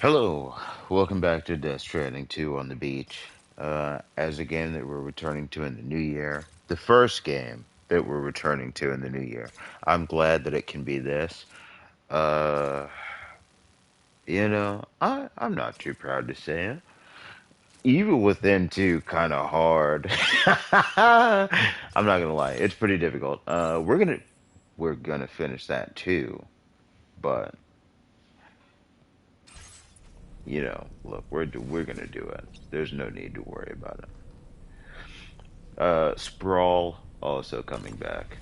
Hello, welcome back to Stranding 2 on the beach. As a game that we're returning to in the new year, the first game that we're returning to in the new year. I'm glad that it can be this. Uh, I'm not too proud to say it. Even with them two, kind of hard. I'm not gonna lie, it's pretty difficult. We're gonna finish that too, but look, we're gonna do it. There's no need to worry about it. Sprawl also coming back.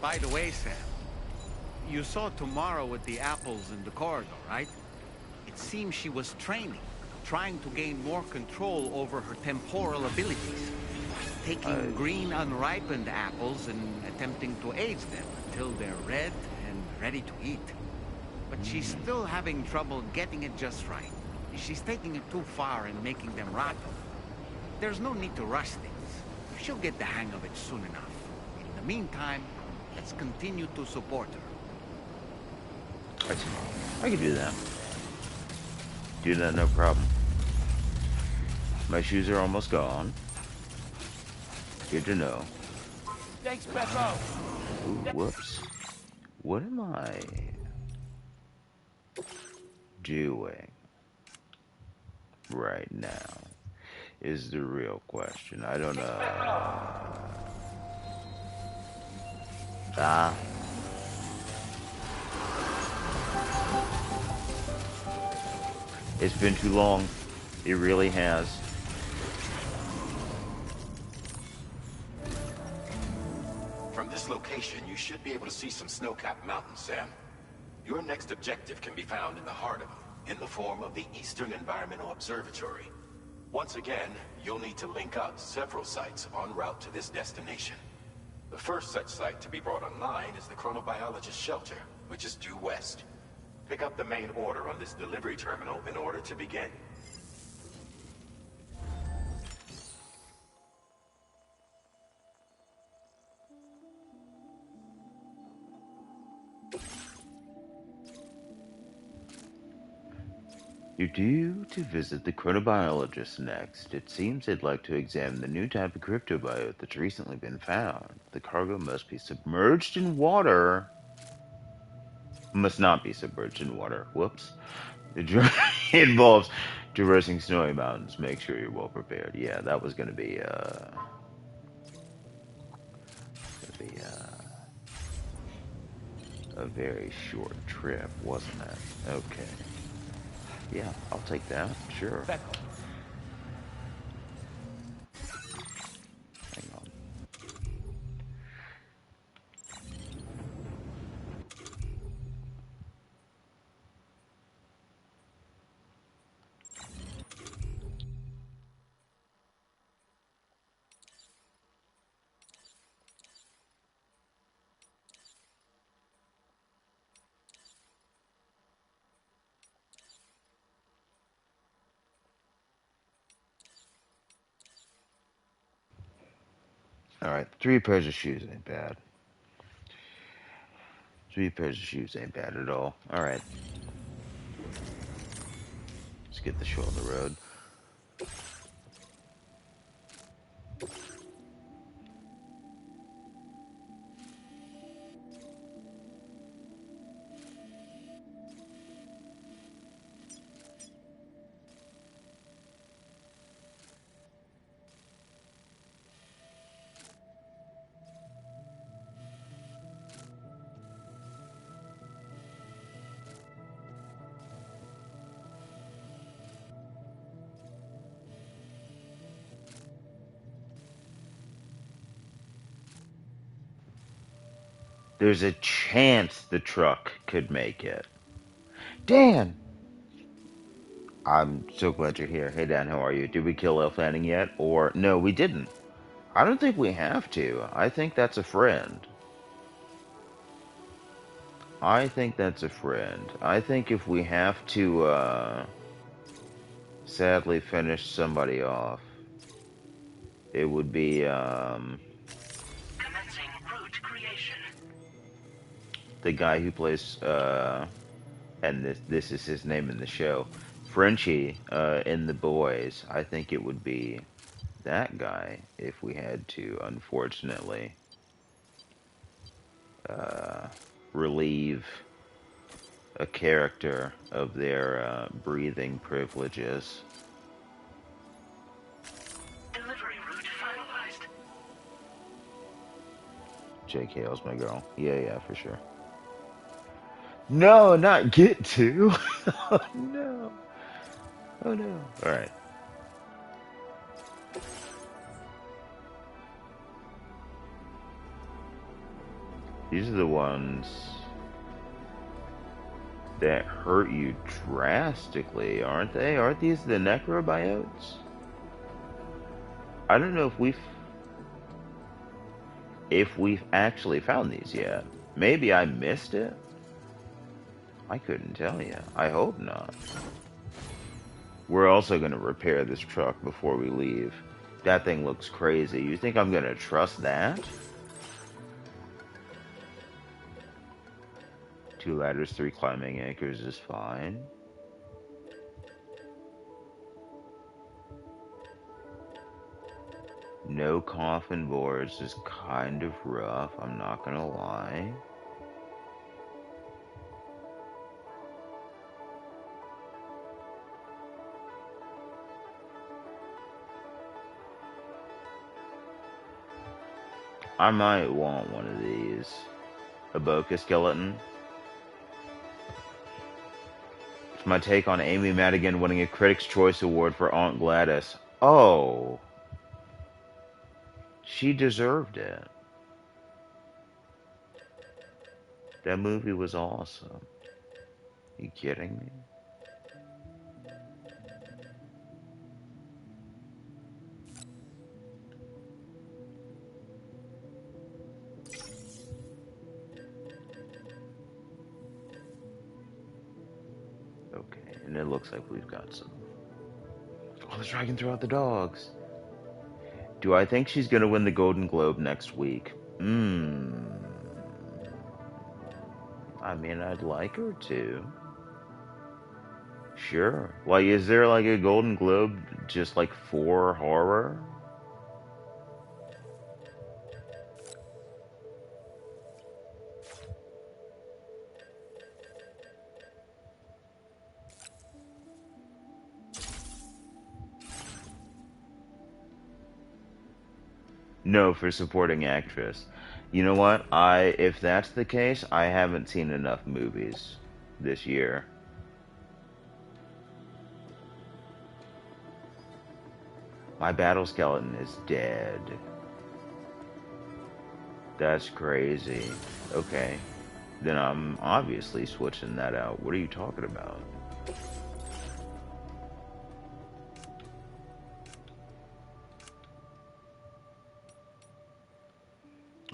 By the way, Sam, you saw Tamara with the apples in the corridor, right? It seems she was training, trying to gain more control over her temporal abilities, taking I green unripened apples and attempting to age them until they're red and ready to eat. But she's still having trouble getting it just right. She's taking it too far and making them rotten. There's no need to rush things. She'll get the hang of it soon enough. In the meantime, let's continue to support her. I can do that. Do that, no problem. My shoes are almost gone. Good to know. Thanks, Beppo. Ooh, whoops. What am I doing right now? Is the real question. I don't know. Ah, it's been too long. It really has. From this location, you should be able to see some snow-capped mountains, Sam. Your next objective can be found in the heart of them, in the form of the Eastern Environmental Observatory. Once again, you'll need to link up several sites en route to this destination. The first such site to be brought online is the Chronobiologist Shelter, which is due west. Pick up the main order on this delivery terminal in order to begin. You're due to visit the chronobiologist next. It seems they'd like to examine the new type of cryptobiote that's recently been found. The cargo must be submerged in water. Must not be submerged in water. Whoops. The journey involves traversing snowy mountains. Make sure you're well prepared. Yeah, that was gonna be a very short trip, wasn't it? Okay. Yeah, I'll take that. Sure. Beppo. Hang on. Alright, 3 pairs of shoes ain't bad. 3 pairs of shoes ain't bad at all. Alright. get the show on the road. There's a chance the truck could make it. Dan! I'm so glad you're here. Hey Dan, how are you? Did we kill Elf Landing yet? Or, no, we didn't. I don't think we have to. I think that's a friend. I think that's a friend. I think if we have to, sadly finish somebody off, it would be, Commencing route creation. the guy who plays, and this is his name in the show, Frenchie, in The Boys. I think it would be that guy if we had to, unfortunately, relieve a character of their breathing privileges. Delivery route finalized. JKL's my girl. Yeah, for sure. No, not get to. Oh no. Oh no. Alright. These are the ones that hurt you drastically, aren't they? Aren't these the necrobiotes? I don't know if we've actually found these yet. Maybe I missed it. I couldn't tell you. I hope not. We're also going to repair this truck before we leave. That thing looks crazy. You think I'm going to trust that? 2 ladders, 3 climbing anchors is fine. No coffin boards is kind of rough, I'm not going to lie. I might want one of these. A Boca skeleton. It's my take on Amy Madigan winning a Critics' Choice Award for Aunt Gladys. Oh. She deserved it. That movie was awesome. Are you kidding me? Okay, and it looks like we've got some. Oh, the dragon threw out the dogs. Do I think she's gonna win the Golden Globe next week? I mean, I'd like her to. Sure. Like, is there like a Golden Globe just like for horror? No, for supporting actress. You know what? If that's the case, I haven't seen enough movies this year. My battle skeleton is dead. That's crazy. Okay. Then I'm obviously switching that out. What are you talking about?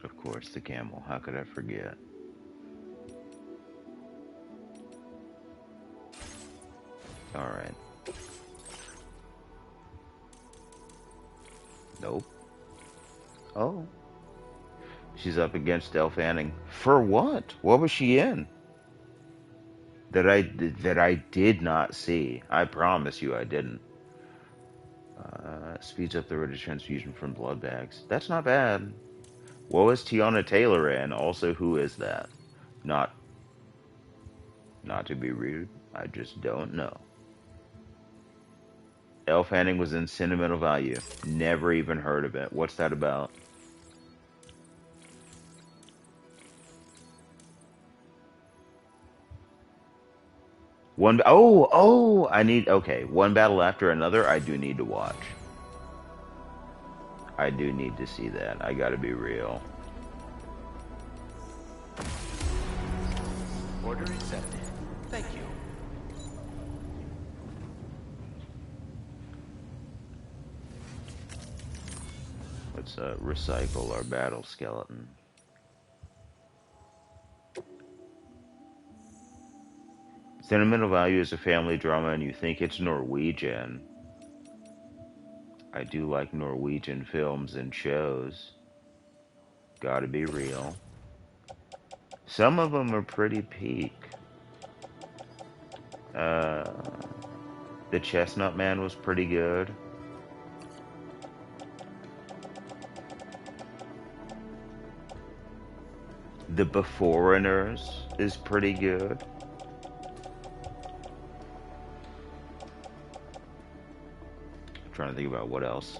Of course, the camel. How could I forget? Alright. Nope. Oh. She's up against Elle Fanning. For what? What was she in? that I did not see. I promise you I didn't. Speeds up the rate of transfusion from blood bags. That's not bad. What was Tiana Taylor in? Also, who is that? Not not to be rude. I just don't know. Elle Fanning was in Sentimental Value. Never even heard of it. What's that about? Oh, I need, okay. One Battle After Another, I do need to watch. I do need to see that. I gotta be real. Order accepted. Thank you. Let's recycle our battle skeleton. Sentimental Value is a family drama and you think it's Norwegian. I do like Norwegian films and shows. Gotta be real. Some of them are pretty peak. The Chestnut Man was pretty good. The Beforeigners is pretty good. I'm trying to think about what else.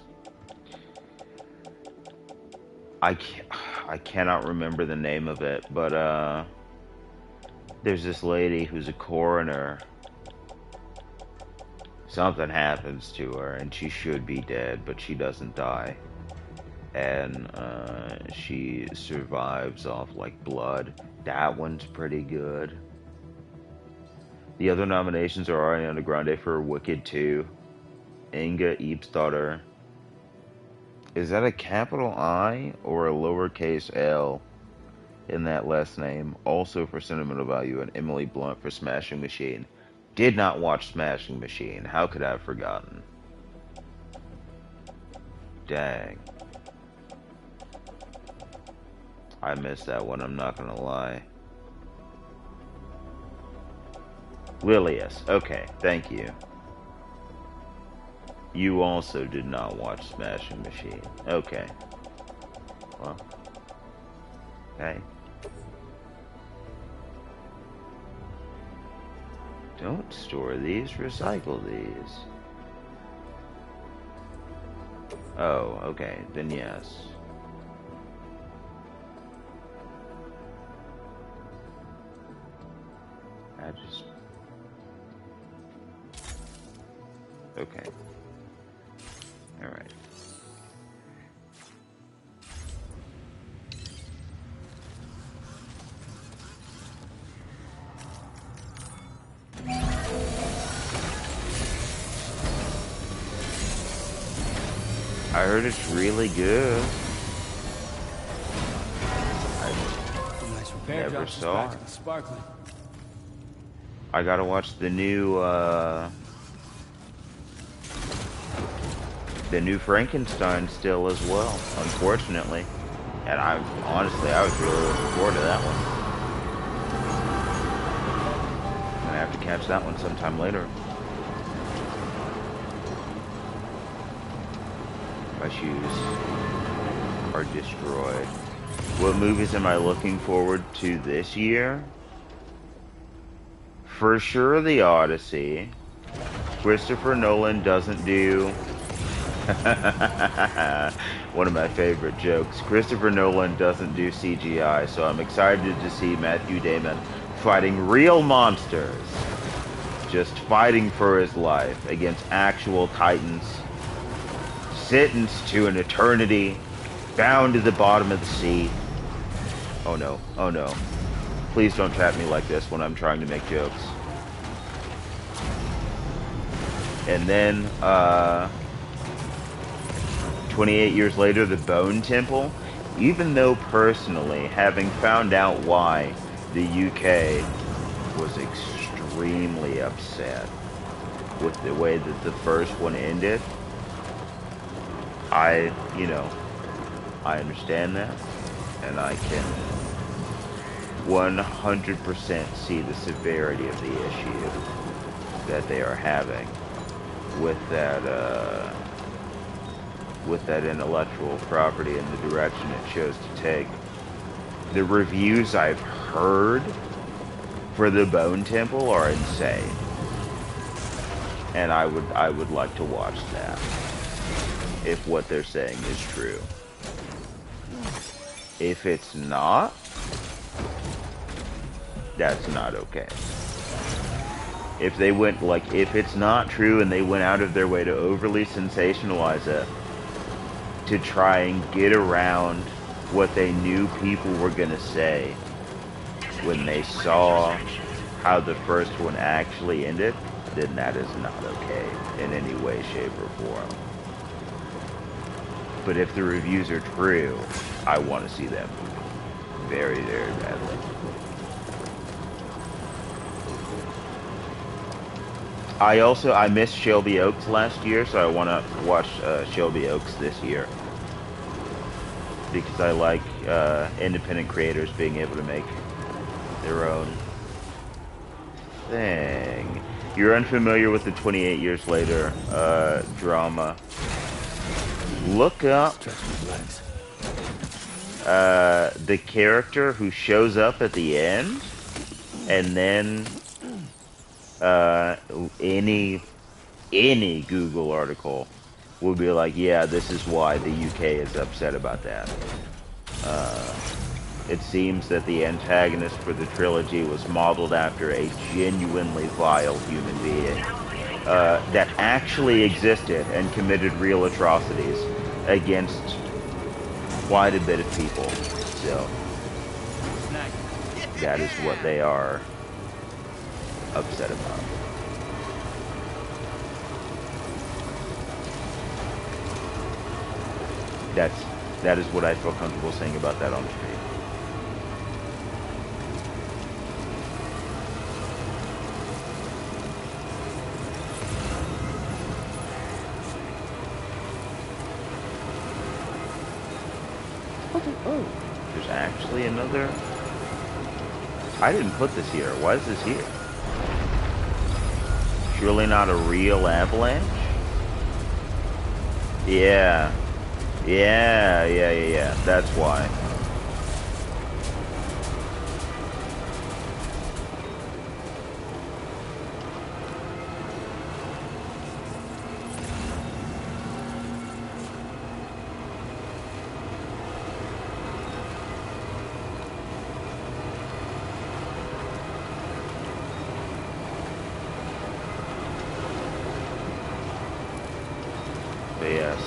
I cannot remember the name of it, but there's this lady who's a coroner. Something happens to her, and she should be dead, but she doesn't die. And she survives off, like, blood. That one's pretty good. The other nominations are Ariana Grande for Wicked 2, Inga Eepsdottir. Is that a capital I or a lowercase L in that last name? Also for Sentimental Value, and Emily Blunt for Smashing Machine. Did not watch Smashing Machine. How could I have forgotten? Dang. I missed that one, I'm not gonna lie. Lilius. Okay, thank you. You also did not watch Smashing Machine. Okay. Well. Hey. Don't store these, recycle these. Oh, okay, then yes. I just... Okay. Alright. I heard it's really good. Nice repair Never job. She's saw it. practically sparkling. I gotta watch the new Frankenstein still as well, unfortunately. And I was really looking forward to that one. I'm gonna have to catch that one sometime later. My shoes are destroyed. What movies am I looking forward to this year? For sure, The Odyssey. Christopher Nolan doesn't do... One of my favorite jokes. Christopher Nolan doesn't do CGI, so I'm excited to see Matthew Damon fighting real monsters. Just fighting for his life against actual titans. Sentenced to an eternity. Bound to the bottom of the sea. Oh no, oh no. Please don't trap me like this when I'm trying to make jokes. And then, 28 years later, The Bone Temple. Even though personally, having found out why the UK was extremely upset with the way that the first one ended, I understand that, and I can 100% see the severity of the issue that they are having with that intellectual property and the direction it chose to take. The reviews I've heard for the Bone Temple are insane, and I would like to watch that if what they're saying is true. If it's not, that's not okay. If they went, like, if it's not true and they went out of their way to overly sensationalize it to try and get around what they knew people were gonna say when they saw how the first one actually ended, then that is not okay in any way, shape, or form. But if the reviews are true, I want to see that movie very, very badly. I missed Shelby Oaks last year, so I want to watch Shelby Oaks this year. Because I like independent creators being able to make their own thing. You're unfamiliar with the 28 Years Later drama. Look up the character who shows up at the end, and then any Google article will be like, yeah, this is why the UK is upset about that. It seems that the antagonist for the trilogy was modeled after a genuinely vile human being that actually existed and committed real atrocities against quite a bit of people. So that is what they are upset about. That is what I feel comfortable saying about that on the street. Oh, there's actually another. I didn't put this here. Why is this here? Surely not a real avalanche? Yeah. Yeah. That's why. But yes,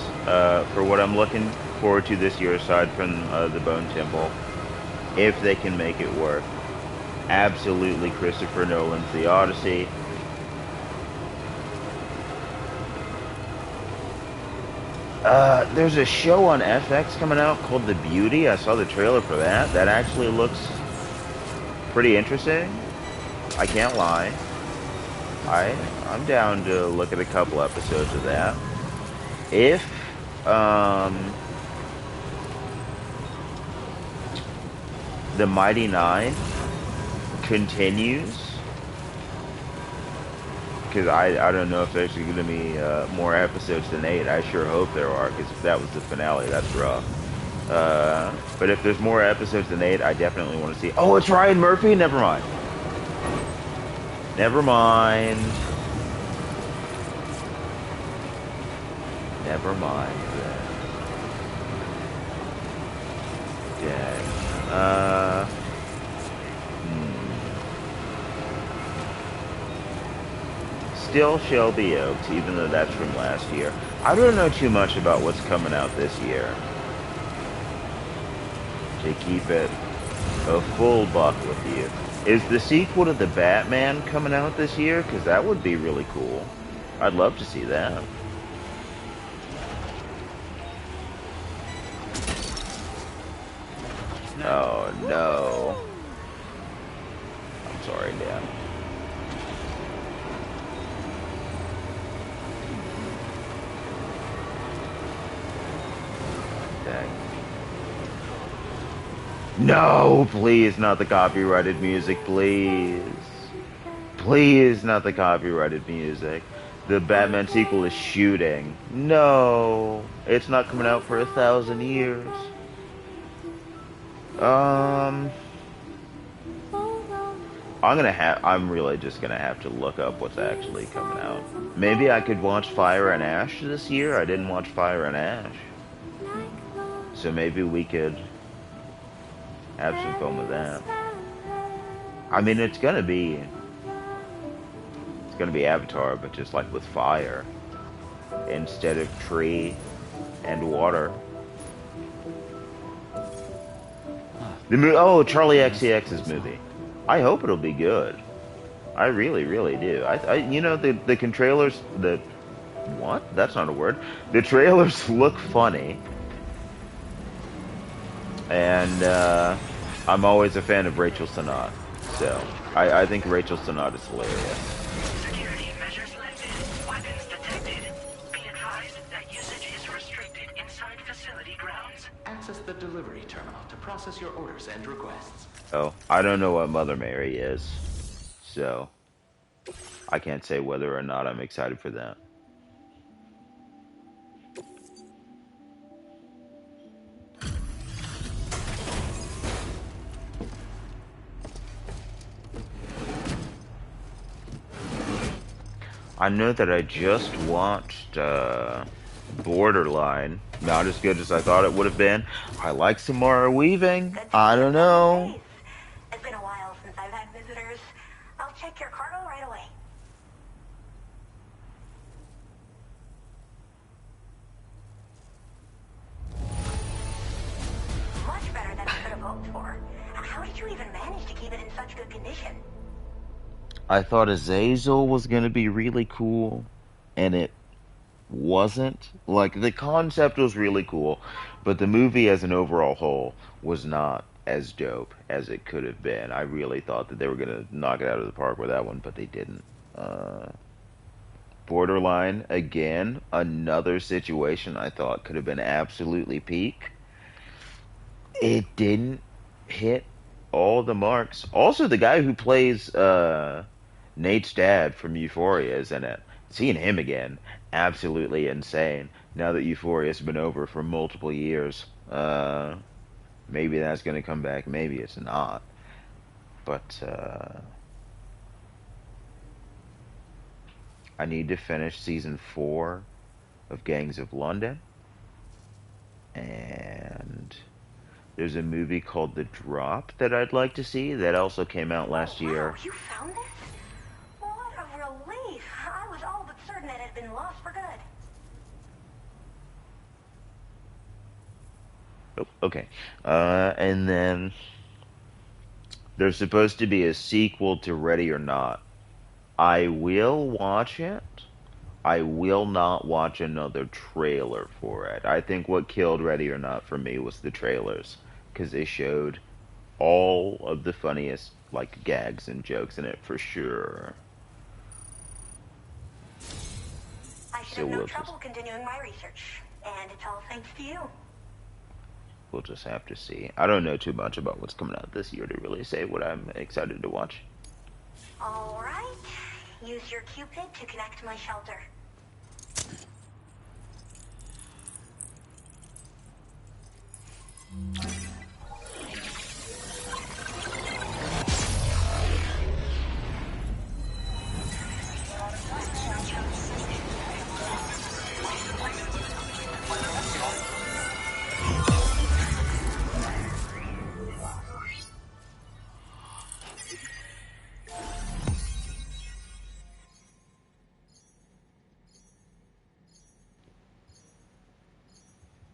for what I'm looking forward to this year, aside from the Bone Temple, if they can make it work, absolutely Christopher Nolan's The Odyssey. There's a show on FX coming out called The Beauty. I saw the trailer for that. That actually looks pretty interesting. I can't lie. I'm down to look at a couple episodes of that. If the Mighty Nine continues, because I don't know if there's going to be more episodes than 8. I sure hope there are, because if that was the finale, that's rough. But if there's more episodes than 8, I definitely want to see. Oh, it's Ryan Murphy? Never mind. Never mind. Never mind. Dang. Still Shelby Oaks, even though that's from last year. I don't know too much about what's coming out this year. To keep it a full buck with you. Is the sequel to The Batman coming out this year? Because that would be really cool. I'd love to see that. Oh no. I'm sorry, Dan. Dang. No, please, not the copyrighted music, please. Please, not the copyrighted music. The Batman sequel is shooting. No, it's not coming out for 1,000 years. Um, I'm really just gonna have to look up what's actually coming out. Maybe I could watch Fire and Ash this year. I didn't watch Fire and Ash. So maybe we could have some fun with that. I mean, it's gonna be Avatar, but just like with fire instead of tree and water. Oh, Charlie XCX's movie. I hope it'll be good. I really, really do. The trailers, what? That's not a word. The trailers look funny, and I'm always a fan of Rachel Sennott. So I think Rachel Sennott is hilarious. Security measures lifted. Weapons detected. Be advised that usage is restricted inside facility grounds. Access the delivery terminal to process your orders and requests. Oh, I don't know what Mother Mary is, so I can't say whether or not I'm excited for that. I know that I just watched Borderline. Not as good as I thought it would have been. I like Samara Weaving. I don't know. It's been a while since I've had visitors. I'll check your cargo right away. Much better than I could have hoped for. How did you even manage to keep it in such good condition? I thought Azazel was going to be really cool, and it wasn't. Like, the concept was really cool, but the movie as an overall whole was not as dope as it could have been. I really thought that they were going to knock it out of the park with that one, but they didn't. Borderline, again, another situation I thought could have been absolutely peak. It didn't hit all the marks. Also, the guy who plays Nate's dad from Euphoria is in it. Seeing him again, absolutely insane. Now that Euphoria's been over for multiple years, maybe that's going to come back. Maybe it's not. But I need to finish season 4 of Gangs of London, and there's a movie called The Drop that I'd like to see that also came out last year. Wow, you found this? What a relief. I was all but certain it had been lost for good. Oh, okay. And then there's supposed to be a sequel to Ready or Not. I will watch it. I will not watch another trailer for it. I think what killed Ready or Not for me was the trailers, because they showed all of the funniest like gags and jokes in it for sure. I should So have no trouble continuing my research. And it's all thanks to you. we'll just have to see. I don't know too much about what's coming out this year to really say what I'm excited to watch. All right. Use your Cupid to connect my shelter.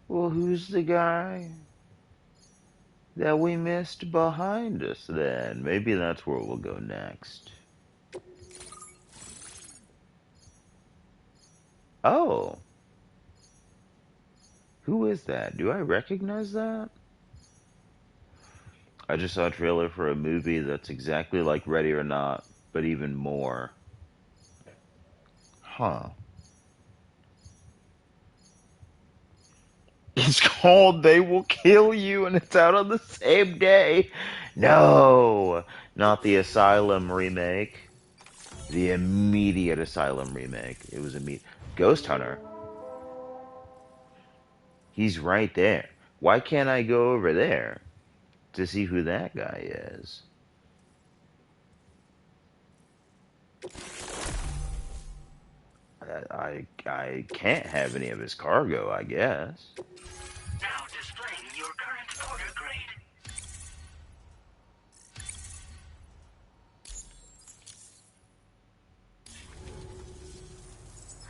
Well, who's the guy that we missed behind us then? Maybe that's where we'll go next. Oh, who is that? Do I recognize that? I just saw a trailer for a movie that's exactly like Ready or Not, but even more. Huh. It's called They Will Kill You, and it's out on the same day. No, not the Asylum remake. The immediate Asylum remake. It was immediate. Ghost Hunter. He's right there. Why can't I go over there to see who that guy is? I can't have any of his cargo, I guess. Now displaying your current order grade.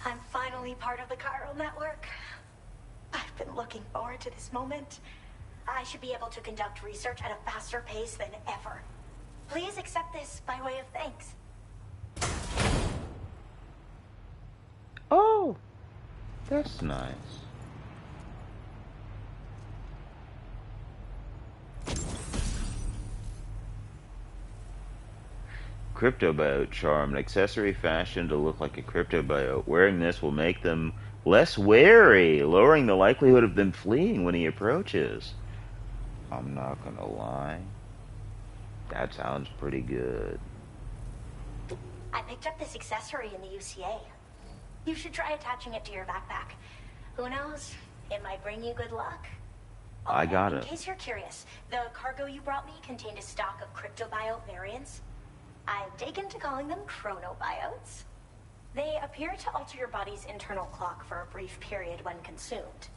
I'm finally part of the chiral network. I've been looking forward to this moment. I should be able to conduct research at a faster pace than ever. Please accept this by way of thanks. Oh, that's nice. Cryptobiote charm, an accessory fashioned to look like a cryptobiote. Wearing this will make them less wary, lowering the likelihood of them fleeing when he approaches. I'm not gonna lie. That sounds pretty good. I picked up this accessory in the UCA. You should try attaching it to your backpack. Who knows? It might bring you good luck. I got In it. case you're curious, the cargo you brought me contained a stock of cryptobiote variants. I've taken to calling them chronobiotes. They appear to alter your body's internal clock for a brief period when consumed.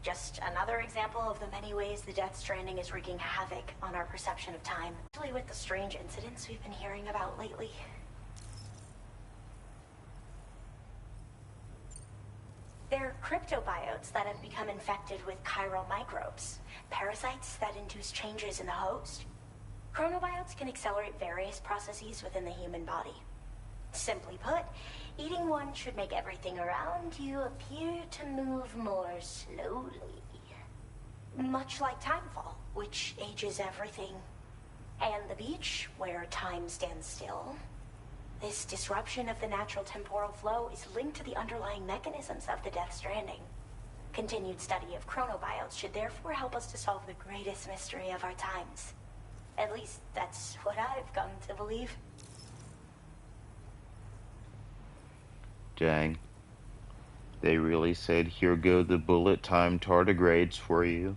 Just another example of the many ways the Death Stranding is wreaking havoc on our perception of time, especially with the strange incidents we've been hearing about lately. They're cryptobiotes that have become infected with chiral microbes, parasites that induce changes in the host. Chronobiotes can accelerate various processes within the human body. Simply put, eating one should make everything around you appear to move more slowly. Much like timefall, which ages everything. And the beach, where time stands still. This disruption of the natural temporal flow is linked to the underlying mechanisms of the Death Stranding. Continued study of chronobiotes should therefore help us to solve the greatest mystery of our times. At least, that's what I've come to believe. Dang. They really said, here go the bullet time tardigrades for you.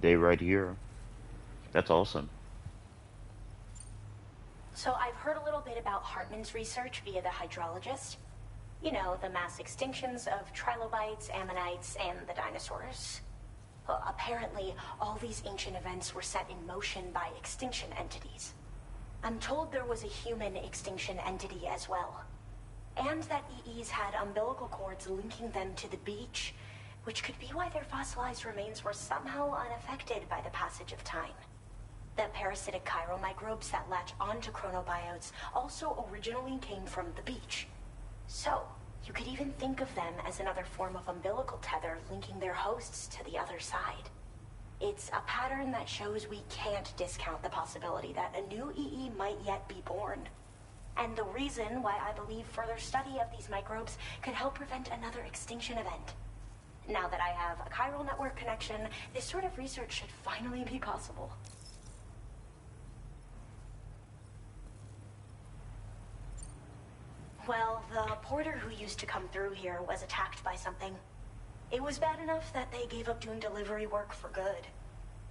They right here. That's awesome. So I've heard a little bit about Hartman's research via the hydrologist. You know, the mass extinctions of trilobites, ammonites, and the dinosaurs. Well, apparently, all these ancient events were set in motion by extinction entities. I'm told there was a human extinction entity as well. And that EEs had umbilical cords linking them to the beach, which could be why their fossilized remains were somehow unaffected by the passage of time. The parasitic chiral microbes that latch onto chronobiotes also originally came from the beach. So, you could even think of them as another form of umbilical tether linking their hosts to the other side. It's a pattern that shows we can't discount the possibility that a new EE might yet be born. And the reason why I believe further study of these microbes could help prevent another extinction event. Now that I have a chiral network connection, this sort of research should finally be possible. Well, the porter who used to come through here was attacked by something. It was bad enough that they gave up doing delivery work for good.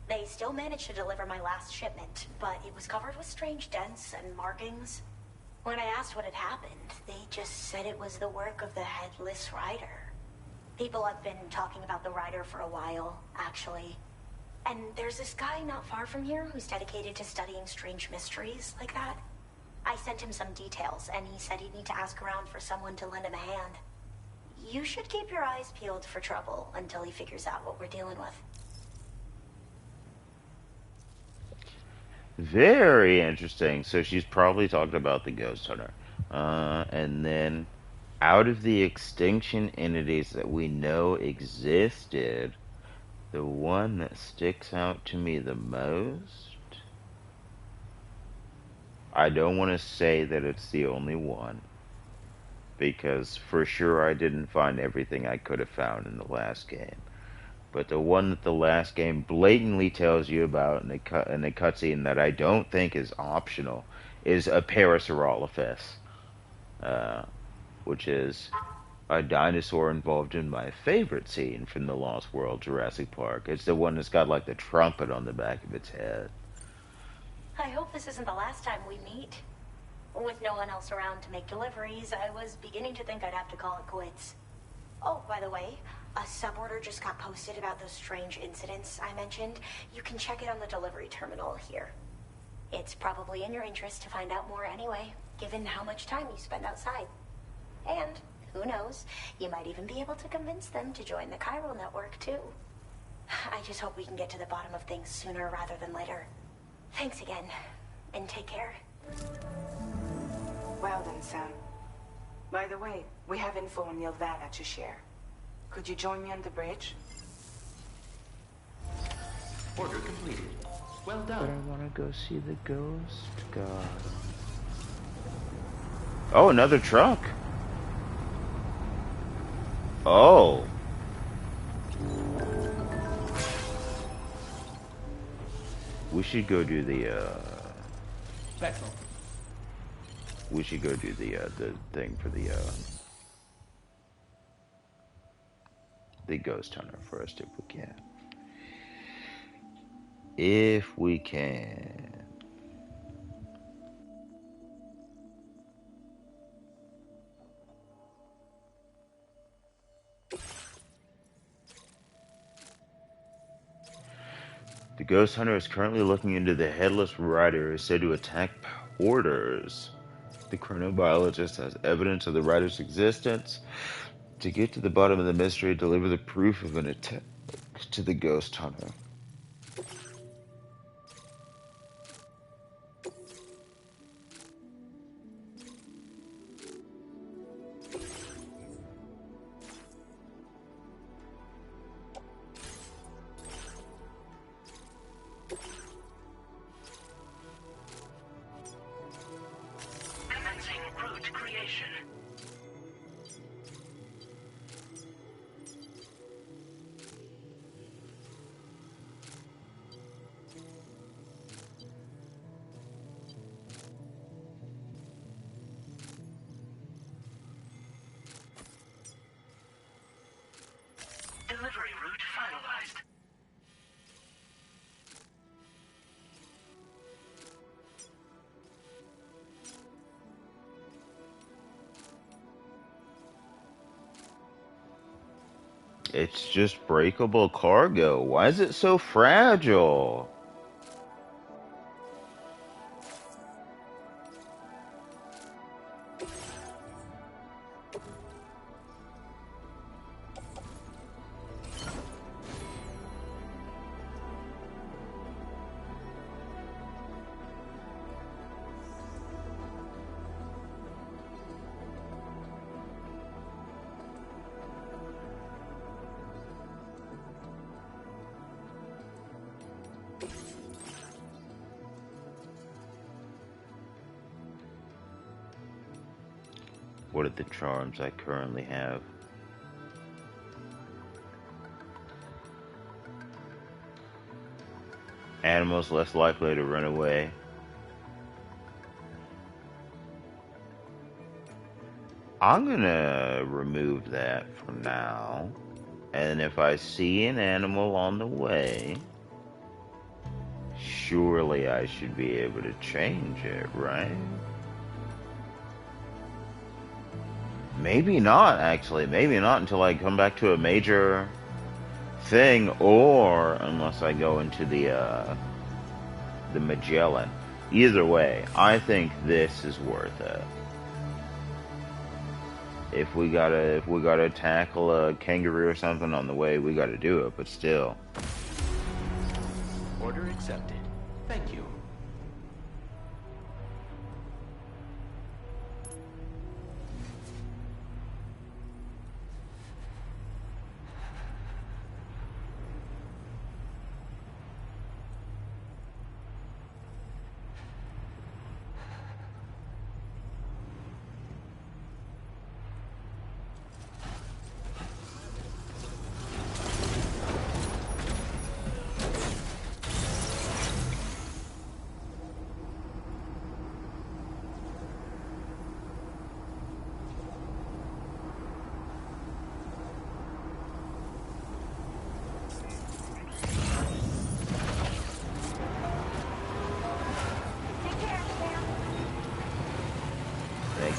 They still managed to deliver my last shipment, but it was covered with strange dents and markings. When I asked what had happened, they just said it was the work of the headless rider. People have been talking about the rider for a while, actually. And there's this guy not far from here who's dedicated to studying strange mysteries like that. I sent him some details, and he said he'd need to ask around for someone to lend him a hand. You should keep your eyes peeled for trouble until he figures out what we're dealing with. Very interesting. So she's probably talking about the Ghost Hunter. And then, out of the extinction entities that we know existed, the one that sticks out to me the most, I don't want to say that it's the only one, because for sure I didn't find everything I could have found in the last game. But the one that the last game blatantly tells you about in the cutscene that I don't think is optional is a Parasaurolophus, uh, which is a dinosaur involved in my favorite scene from the Lost World Jurassic Park. It's the one that's got like the trumpet on the back of its head. I hope this isn't the last time we meet. With no one else around to make deliveries, I was beginning to think I'd have to call it quits. Oh, by the way, a suborder just got posted about those strange incidents I mentioned. You can check it on the delivery terminal here. It's probably in your interest to find out more anyway, given how much time you spend outside. And, who knows, you might even be able to convince them to join the chiral network, too. I just hope we can get to the bottom of things sooner rather than later. Thanks again, and take care. Well then, Sam. By the way, we have info on Yelvana to share. Could you join me on the bridge? Order completed. Well But I done. want to go see the ghost god. Oh, another truck. Oh. We should go do Vexel. we should go do the thing for the ghost hunter first if we can. If we can. The ghost hunter is currently looking into the headless rider who is said to attack porters. The chronobiologist has evidence of the rider's existence. To get to the bottom of the mystery, deliver the proof of an attack to the ghost hunter. Commencing route creation. Delivery route finalized. It's just breakable cargo. Why is it so fragile? What are the charms I currently have? Animals less likely to run away. I'm gonna remove that for now. And if I see an animal on the way, surely I should be able to change it, right? Maybe not, actually. Maybe not until I come back to a major thing, or unless I go into the Magellan. Either way, I think this is worth it. If we gotta tackle a kangaroo or something on the way, we gotta do it, but still. Order accepted. Thank you.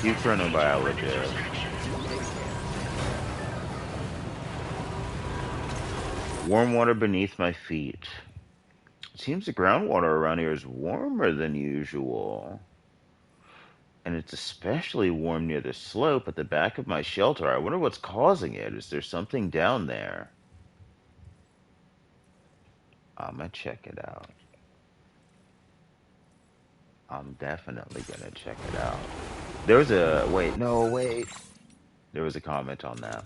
you, chronobiologist. Warm water beneath my feet. It seems the groundwater around here is warmer than usual. And it's especially warm near the slope at the back of my shelter. I wonder what's causing it. Is there something down there? I'm gonna check it out. I'm definitely gonna check it out. There was a... Wait, no, wait. There was a comment on that.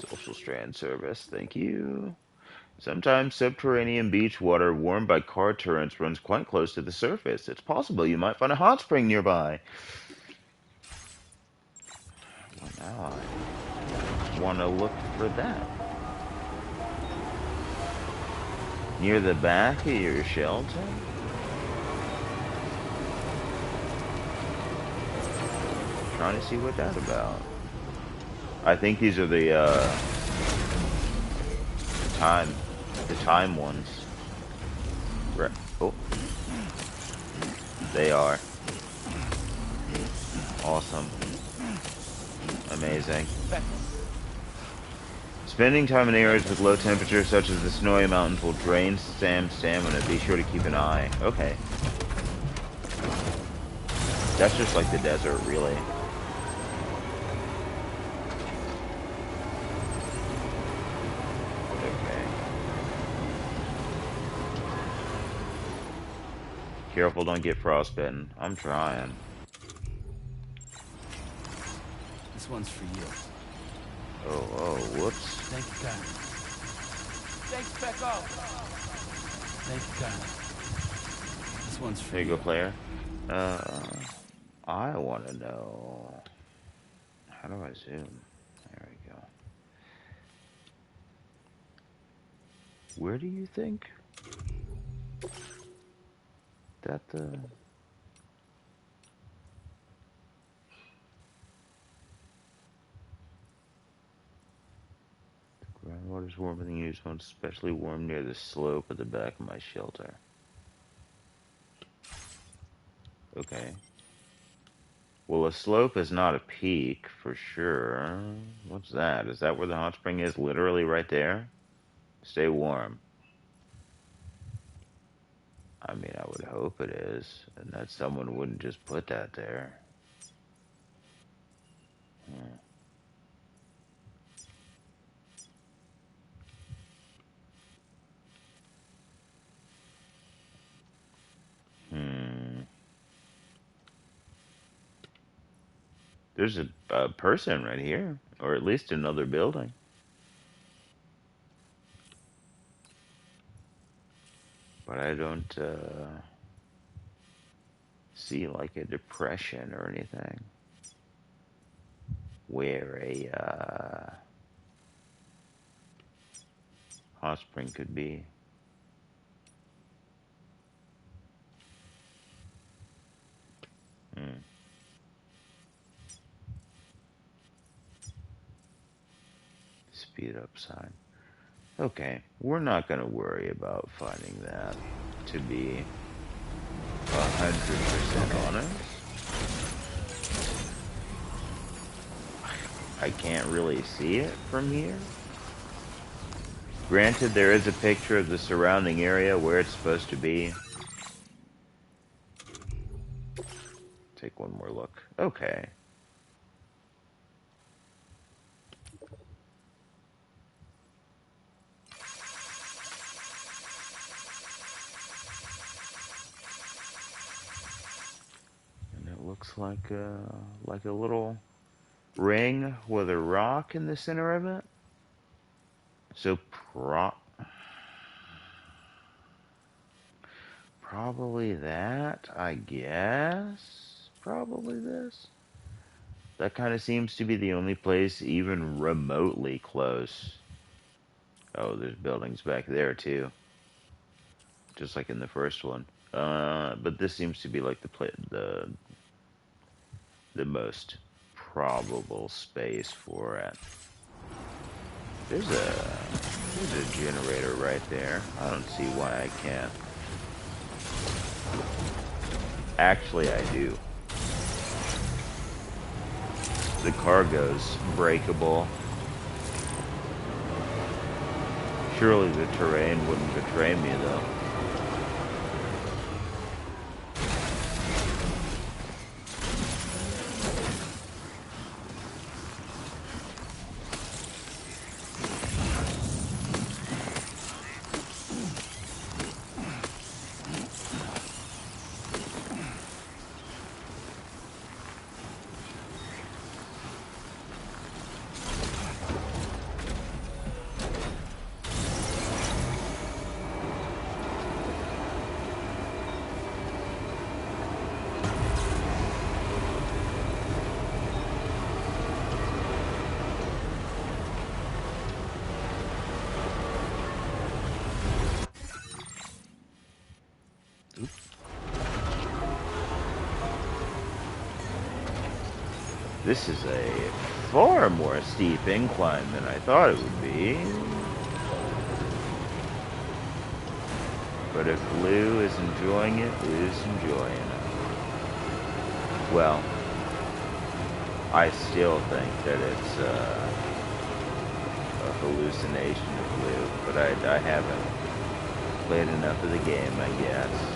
Social strand service, thank you. Sometimes subterranean beach water warmed by car turrets runs quite close to the surface. It's possible you might find a hot spring nearby. Well, now I want to look for that. Near the back of your shelter? Trying to see what that's about. I think these are the time ones. Right. Oh. They are. Awesome. Amazing. Spending time in areas with low temperatures such as the snowy mountains will drain Sam's stamina. Be sure to keep an eye. Okay. That's just like the desert, really. Okay. Careful, don't get frostbitten. I'm trying. This one's for you. Oh, whoops. Thank you, Kyle. Thanks, Becko. Thank you, Kyle. This one's for There you you. go, player. I want to know... How do I zoom? There we go. Where do you think that the... Groundwater's warmer than usual, especially warm near the slope at the back of my shelter. Okay. Well, a slope is not a peak, for sure. What's that? Is that where the hot spring is? Literally right there? Stay warm. I mean, I would hope it is, and that someone wouldn't just put that there. There's a person right here, or at least another building. But I don't see like a depression or anything where a hot spring could be. Speed up sign. Okay, we're not going to worry about finding that to be 100% honest. I can't really see it from here. Granted, there is a picture of the surrounding area where it's supposed to be. Take one more look. Okay. And it looks like a little ring with a rock in the center of it. So probably that, I guess. Probably this. That kind of seems to be the only place even remotely close. Oh, there's buildings back there too. Just like in the first one. But this seems to be like the most probable space for it. There's a generator right there. I don't see why I can't Actually, I do. The cargo's breakable. Surely the terrain wouldn't betray me, though. This is a far more steep incline than I thought it would be. But if Lou is enjoying it, Lou's enjoying it. Well, I still think that it's a hallucination of Lou, but I haven't played enough of the game, I guess.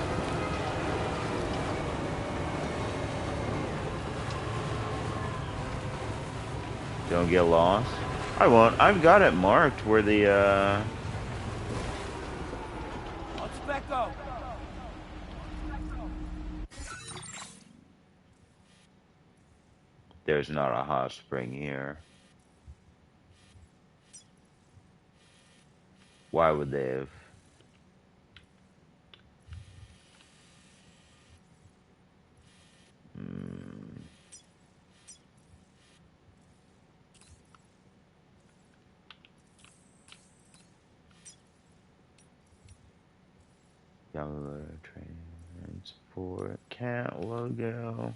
Don't get lost. I won't. I've got it marked where the Let's back up. there's not a hot spring here. Why would they have? Download transport cat logo.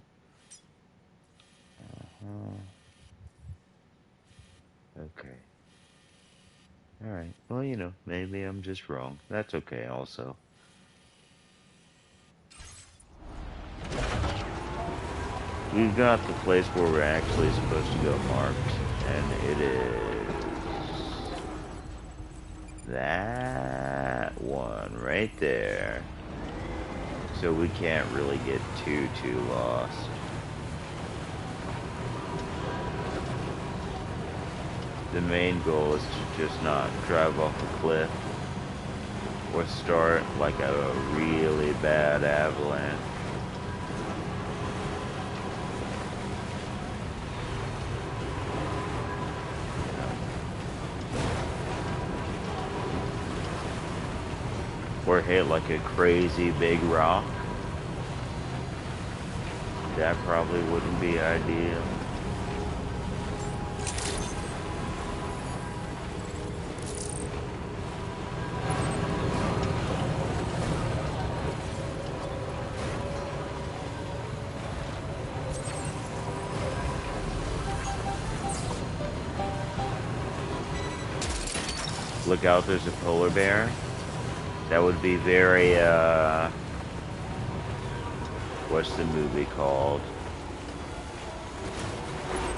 Okay. Alright. Well, you know, maybe I'm just wrong. That's okay also. We've got the place where we're actually supposed to go marked, and it is that one right there. So we can't really get too lost. The main goal is to just not drive off a cliff or start like a really bad avalanche. Or hit like a crazy big rock. That probably wouldn't be ideal. Look out, there's a polar bear. That would be very, what's the movie called?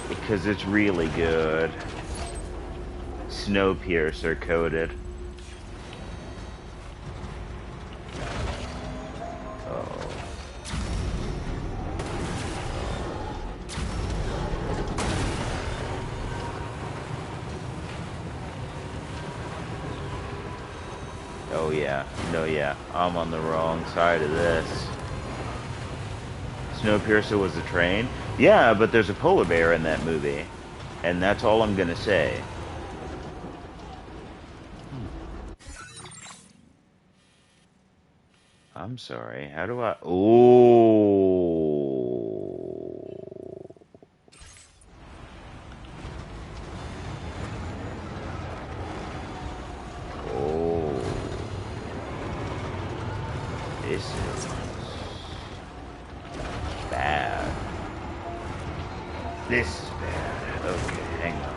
Because it's really good. Snowpiercer coded. Oh. Oh yeah, no yeah, I'm on the wrong side of this. Snowpiercer was a train? Yeah, but there's a polar bear in that movie. And that's all I'm gonna say. I'm sorry, how do I... Oh. Oh. This is bad. This is bad. Okay, hang on.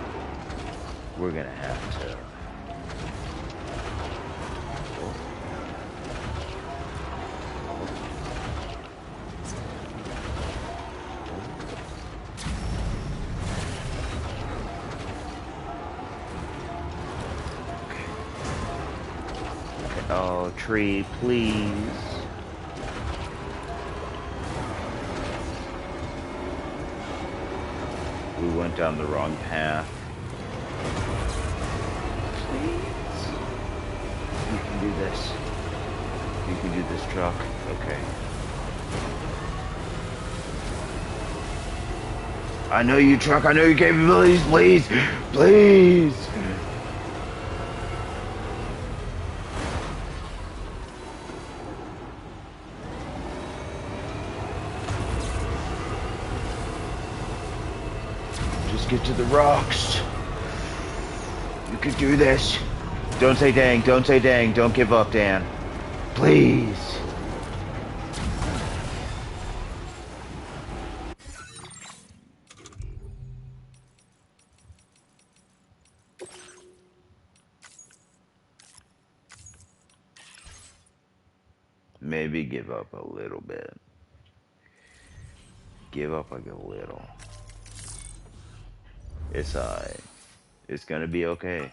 We're gonna have to... Oh, tree, please. We went down the wrong path. Please. You can do this. You can do this, truck. Okay. I know you, truck. I know your capabilities. Please. Please. Just get to the rocks. You can do this. Don't say dang. Don't say dang. Don't give up, Dan. Please. Maybe give up a little bit. Give up like a little. It's alright. It's gonna be okay.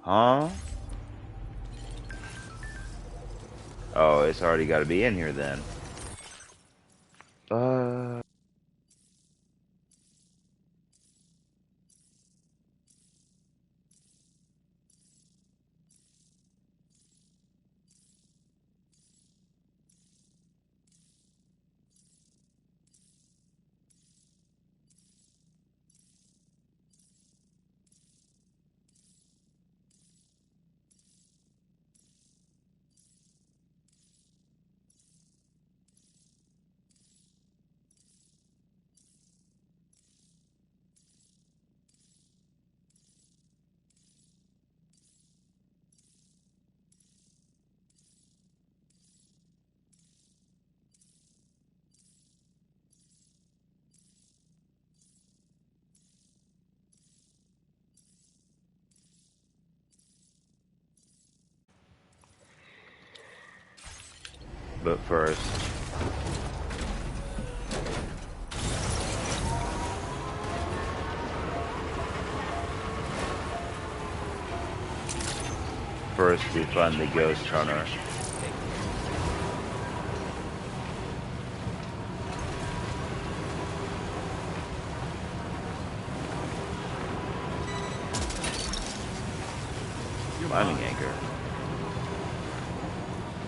Huh? Oh, it's already gotta be in here then. But first, we find the ghost hunter. Climbing anchor.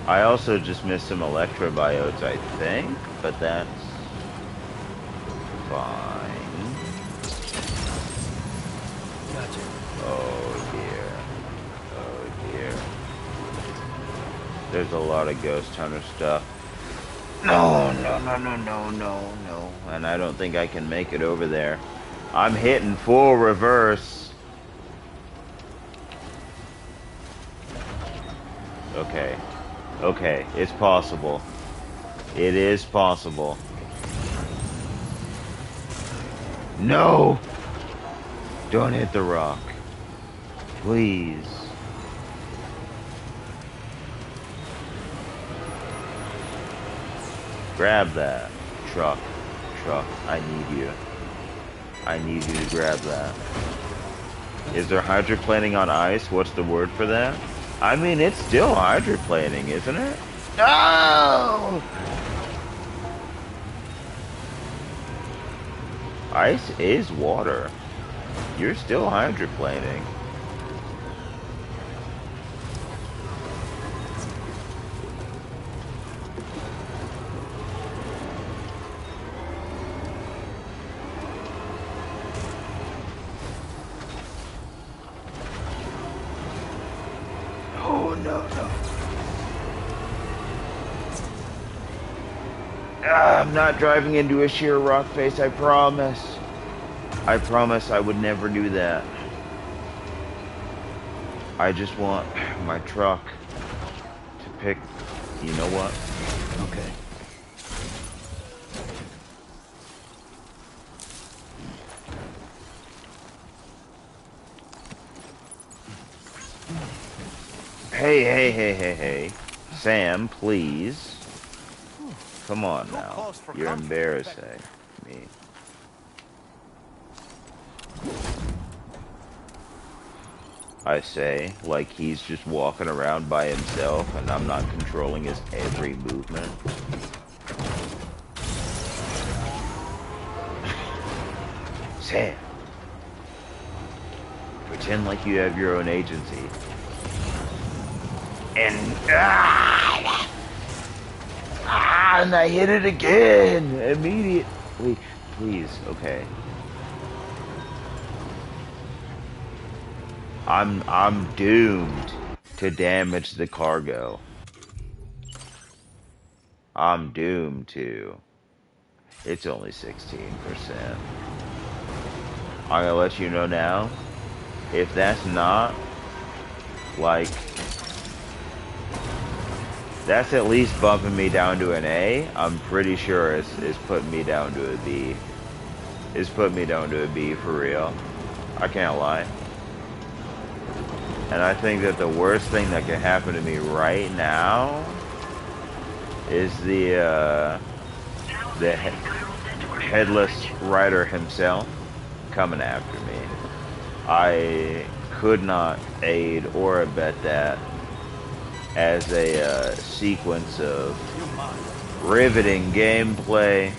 I also just missed some electrobiotes, I think, but that's fine. Gotcha. Oh dear. Oh dear. There's a lot of ghost hunter stuff. No. And I don't think I can make it over there. I'm hitting full reverse. Okay. Okay, it's possible. It is possible. No! Don't hit the rock. Please. Grab that. Truck. I need you. I need you to grab that. Is there hydroplaning on ice? What's the word for that? I mean, it's still hydroplaning, isn't it? No! Ice is water. You're still hydroplaning. I'm not driving into a sheer rock face, I promise. I promise I would never do that. I just want my truck to pick... You know what? Okay. Hey. Sam, please. Come on now. You're embarrassing me. I say, like he's just walking around by himself and I'm not controlling his every movement. Sam, pretend like you have your own agency. And and I hit it again immediately. Please, okay. I'm doomed to damage the cargo. I'm doomed to. It's only 16%. I'm gonna let you know now. If that's not, like, that's at least bumping me down to an A. I'm pretty sure it's putting me down to a B. It's putting me down to a B for real. I can't lie. And I think that the worst thing that can happen to me right now is the headless rider himself coming after me. I could not aid or abet that as a sequence of riveting gameplay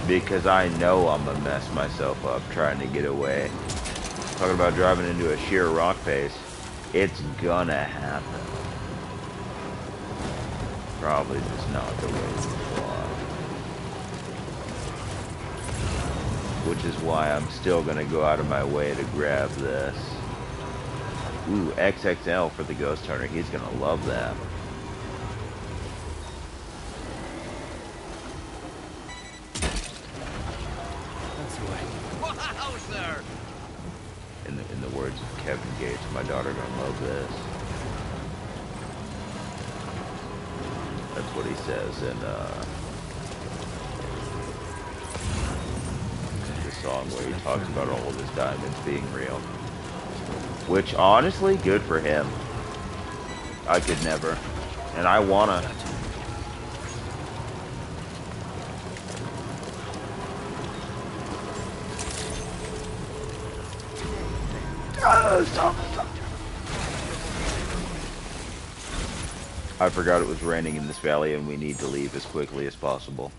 because I know I'm gonna mess myself up trying to get away. Talking about driving into a sheer rock face, it's gonna happen. Probably just not the way we thought. Which is why I'm still gonna go out of my way to grab this. Ooh, XXL for the Ghost Hunter. He's gonna love that. That's the way. Wow, sir! In the words of Kevin Gates, my daughter gonna love this. That's what he says in the song where he talks about all of his diamonds being real. Which, honestly, good for him. I could never. And I wanna. Stop. I forgot it was raining in this valley and we need to leave as quickly as possible.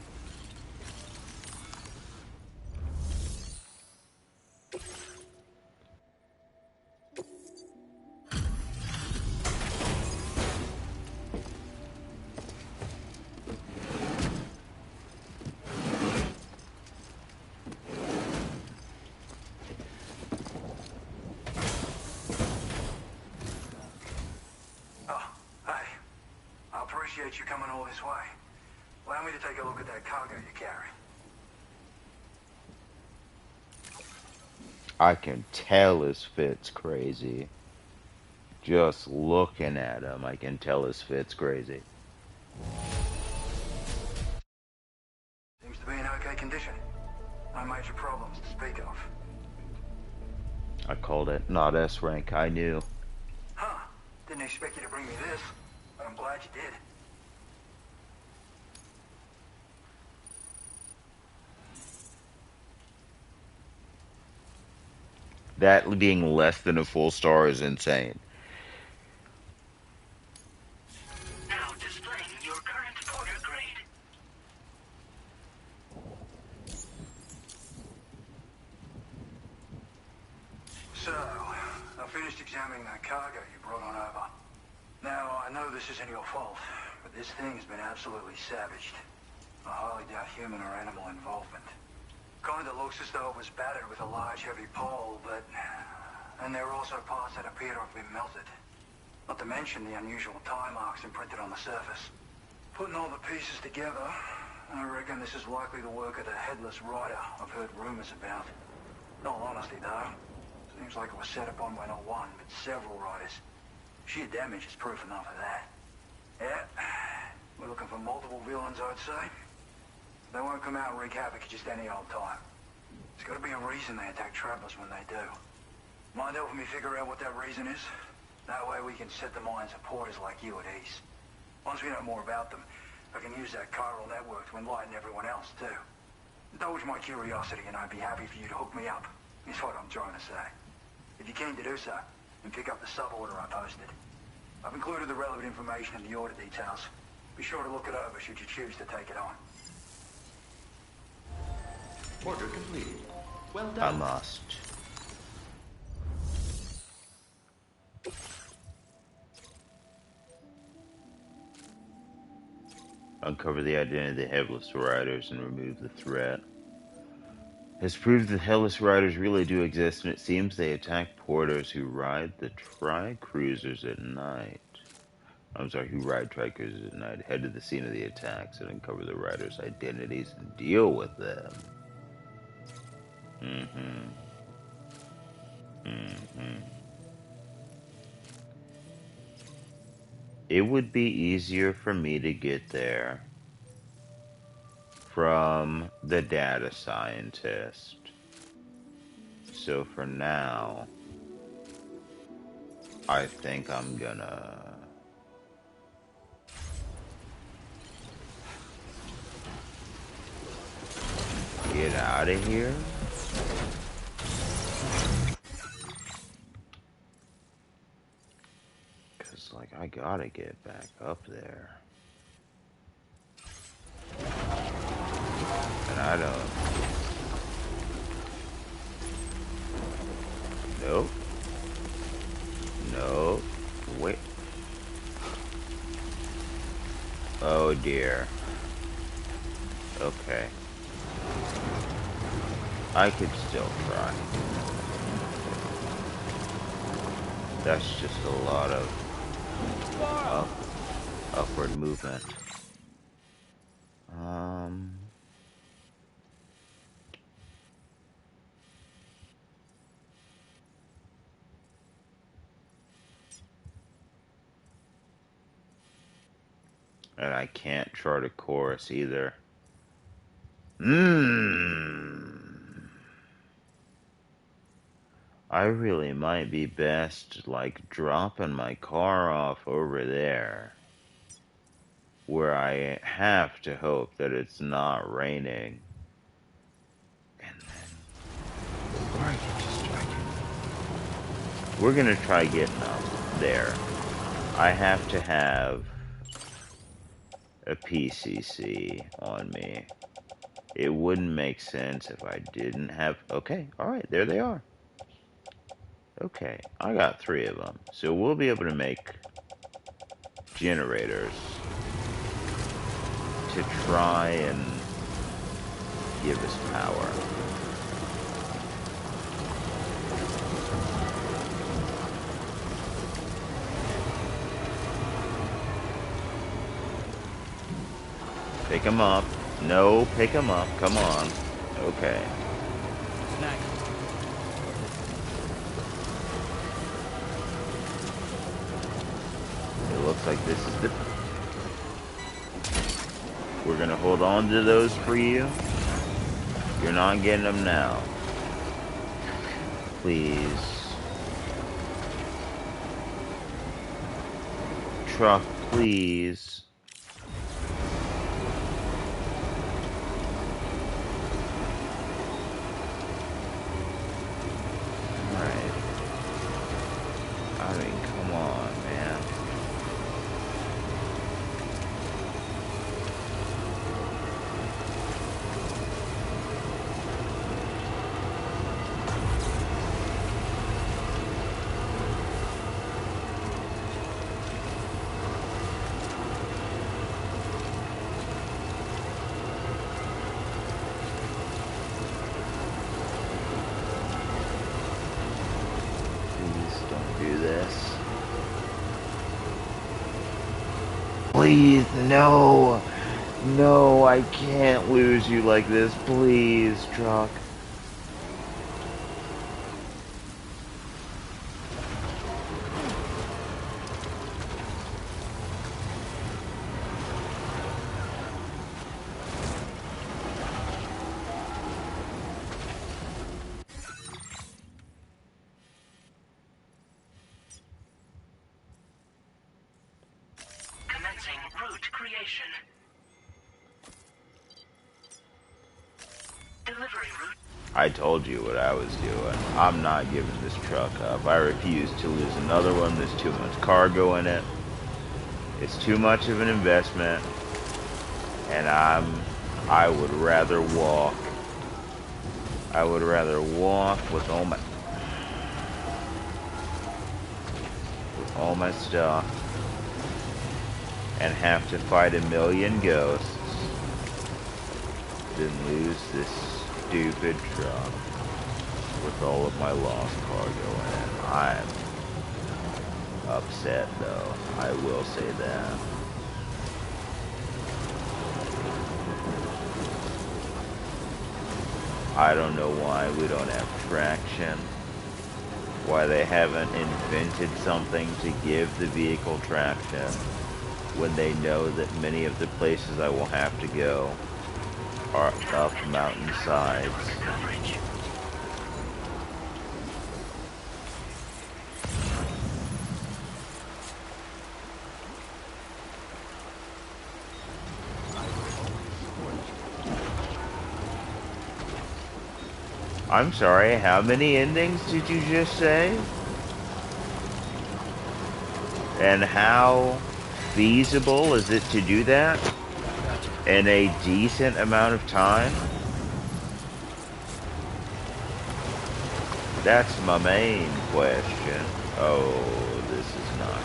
Appreciate you coming all this way. Allow me to take a look at that cargo you carry. I can tell his fit's crazy. Just looking at him, I can tell his fit's crazy. Seems to be in okay condition. No major problems to speak of. I called it not S rank, I knew. Huh. Didn't expect you to bring me this, but I'm glad you did. That being less than a full star is insane. Now displaying your current order grade. So, I finished examining that cargo you brought on over. Now, I know this isn't your fault, but this thing's been absolutely savaged. I highly doubt human or animal involvement. Kinda looks as though it was battered with a large heavy pole, but... And there are also parts that appear to have been melted. Not to mention the unusual tie marks imprinted on the surface. Putting all the pieces together, I reckon this is likely the work of the headless rider I've heard rumors about. In all honesty, though, seems like it was set upon by not one, but several riders. Sheer damage is proof enough of that. Yeah, we're looking for multiple villains, I'd say. They won't come out and wreak havoc at just any old time. There's got to be a reason they attack travelers when they do. Mind helping me figure out what that reason is? That way we can set the minds of porters like you at ease. Once we know more about them, I can use that chiral network to enlighten everyone else, too. Indulge my curiosity and I'd be happy for you to hook me up, is what I'm trying to say. If you're keen to do so, and pick up the sub-order I posted. I've included the relevant information in the order details. Be sure to look it over should you choose to take it on. Order completed. Well I done. must. Uncover the identity of the Headless Riders and remove the threat. Has proved that Headless Riders really do exist, and it seems they attack porters who ride the tri-cruisers at night. Who ride tri-cruisers at night. Head to the scene of the attacks and uncover the riders' identities and deal with them. It would be easier for me to get there from the data scientist. So for now, I think I'm gonna get out of here. Cause like I gotta get back up there. And I don't. Nope. Nope. Wait. Oh dear. Okay. I could still try. That's just a lot of upward movement. And I can't chart a course either. I really might be best, like, dropping my car off over there. Where I have to hope that it's not raining. And then, before I get distracted, we're gonna try getting up there. I have to have a PCC on me. It wouldn't make sense if I didn't have... Okay, alright, there they are. Okay, I got 3 of them. So we'll be able to make generators to try and give us power. Pick them up. No, pick them up. Come on. Okay. Next. It looks like this is the... We're gonna hold on to those for you. You're not getting them now. Please. Truck, please. Alright. I mean, come on, man. Please, no. No, I can't lose you like this. Please, truck. Commencing route creation. Delivery route. I told you what I was doing. I'm not giving this truck up. I refuse to lose another one. There's too much cargo in it. It's too much of an investment. And I would rather walk. I would rather walk with all my stuff and have to fight a million ghosts than lose this stupid truck with all of my lost cargo in it. I'm upset though, I will say that. I don't know why we don't have traction. Why they haven't invented something to give the vehicle traction when they know that many of the places I will have to go are up mountainsides. I'm sorry, how many endings did you just say? And how feasible is it to do that in a decent amount of time? That's my main question. Oh, this is not gonna...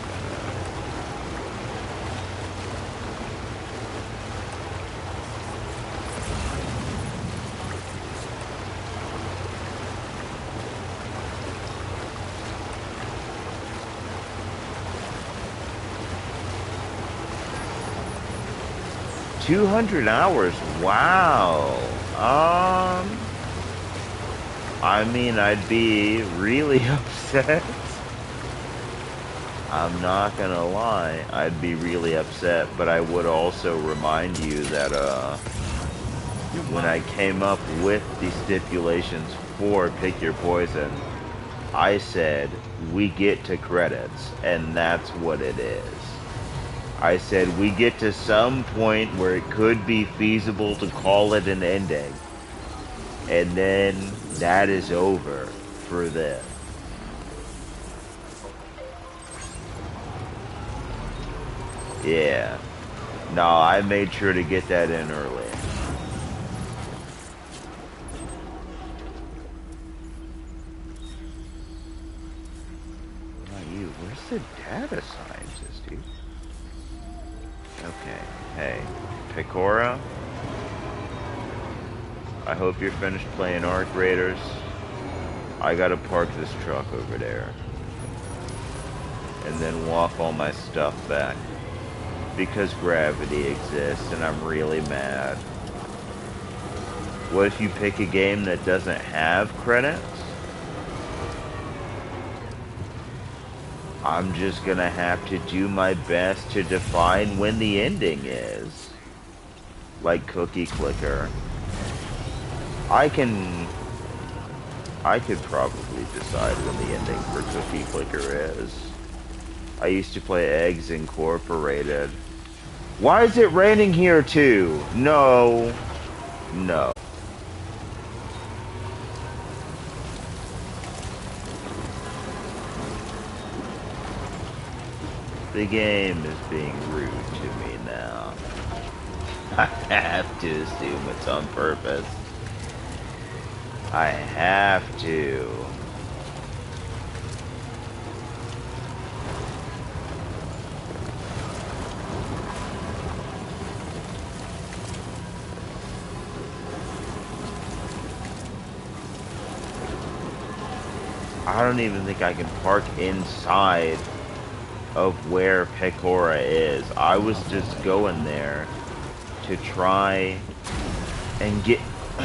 200 hours, wow. I mean, I'd be really upset. I'm not gonna lie, I'd be really upset, but I would also remind you that, when I came up with the stipulations for Pick Your Poison, I said, we get to credits, and that's what it is. I said, we get to some point where it could be feasible to call it an ending. And then that is over for this. Yeah. No, I made sure to get that in early. What about you? Where's the data scientist, dude? Okay. Hey, Pecora? I hope you're finished playing Arc Raiders. I gotta park this truck over there. And then walk all my stuff back. Because gravity exists and I'm really mad. What if you pick a game that doesn't have credits? I'm just gonna have to do my best to define when the ending is. Like Cookie Clicker. I could probably decide when the ending for Cookie Clicker is. I used to play Eggs Incorporated. Why is it raining here too? No. No. The game is being rude to me now. I have to assume it's on purpose. I have to. I don't even think I can park inside of where Pecora is. I was just going there to try and get out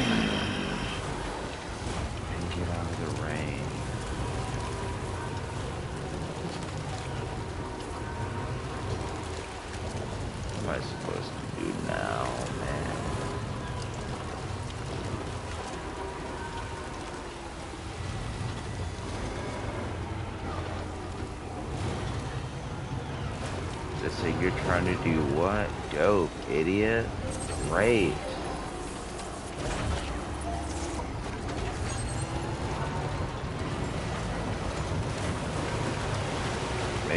of the rain. What am I supposed to do now, man? So you're trying to do what? Dope, idiot. Great.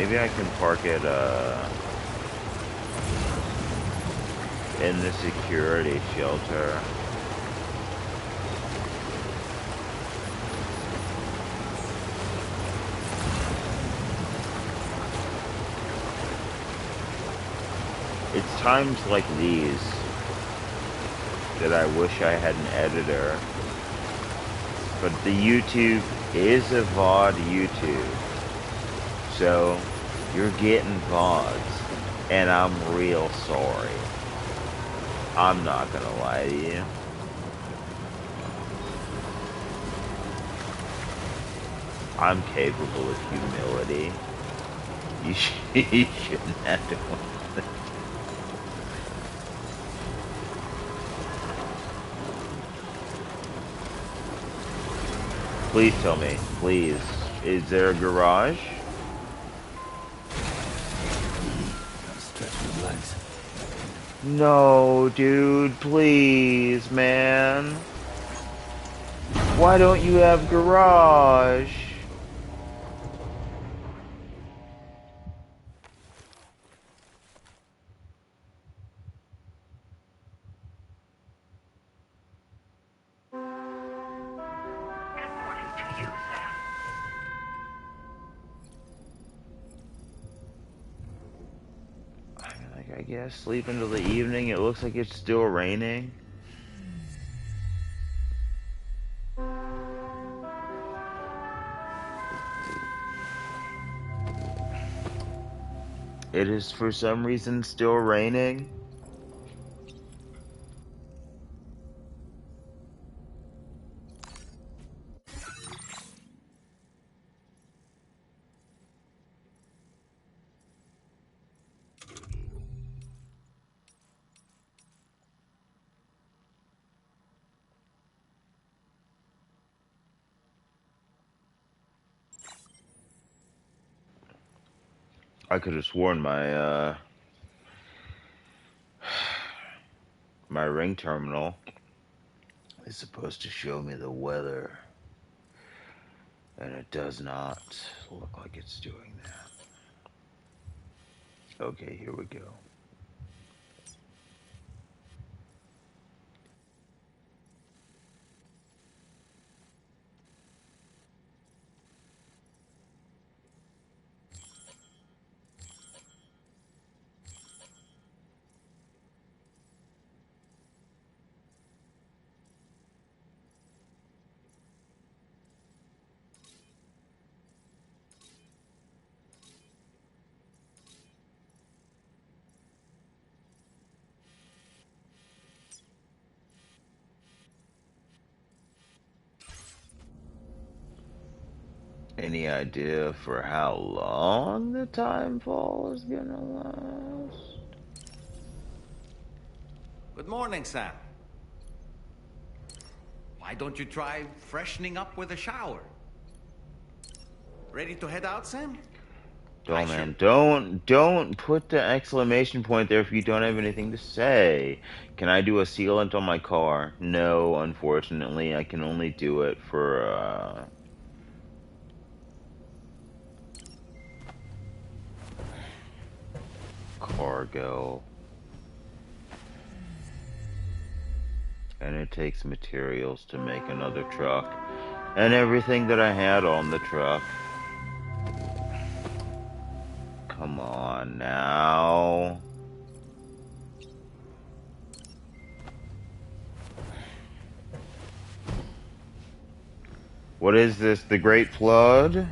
maybe I can park it, in the security shelter. It's times like these that I wish I had an editor. But the YouTube is a VOD YouTube. So, you're getting VODs. And I'm real sorry. I'm not gonna lie to you. I'm capable of humility. You shouldn't have to. Please tell me, please. Is there a garage? Stretch my legs. No, dude, please, man. Why don't you have garage? Good morning to you, Sam. I guess sleep until the evening. It looks like it's still raining. It is for some reason still raining. I could have sworn my my ring terminal is supposed to show me the weather, and it does not look like it's doing that. Okay, here we go. Any idea for how long the time fall is gonna last? Good morning, Sam. Why don't you try freshening up with a shower? Ready to head out, Sam? Oh man, don't put the exclamation point there if you don't have anything to say. Can I do a sealant on my car? No, unfortunately, I can only do it for cargo. And it takes materials to make another truck. And everything that I had on the truck. Come on now. What is this? The Great Flood?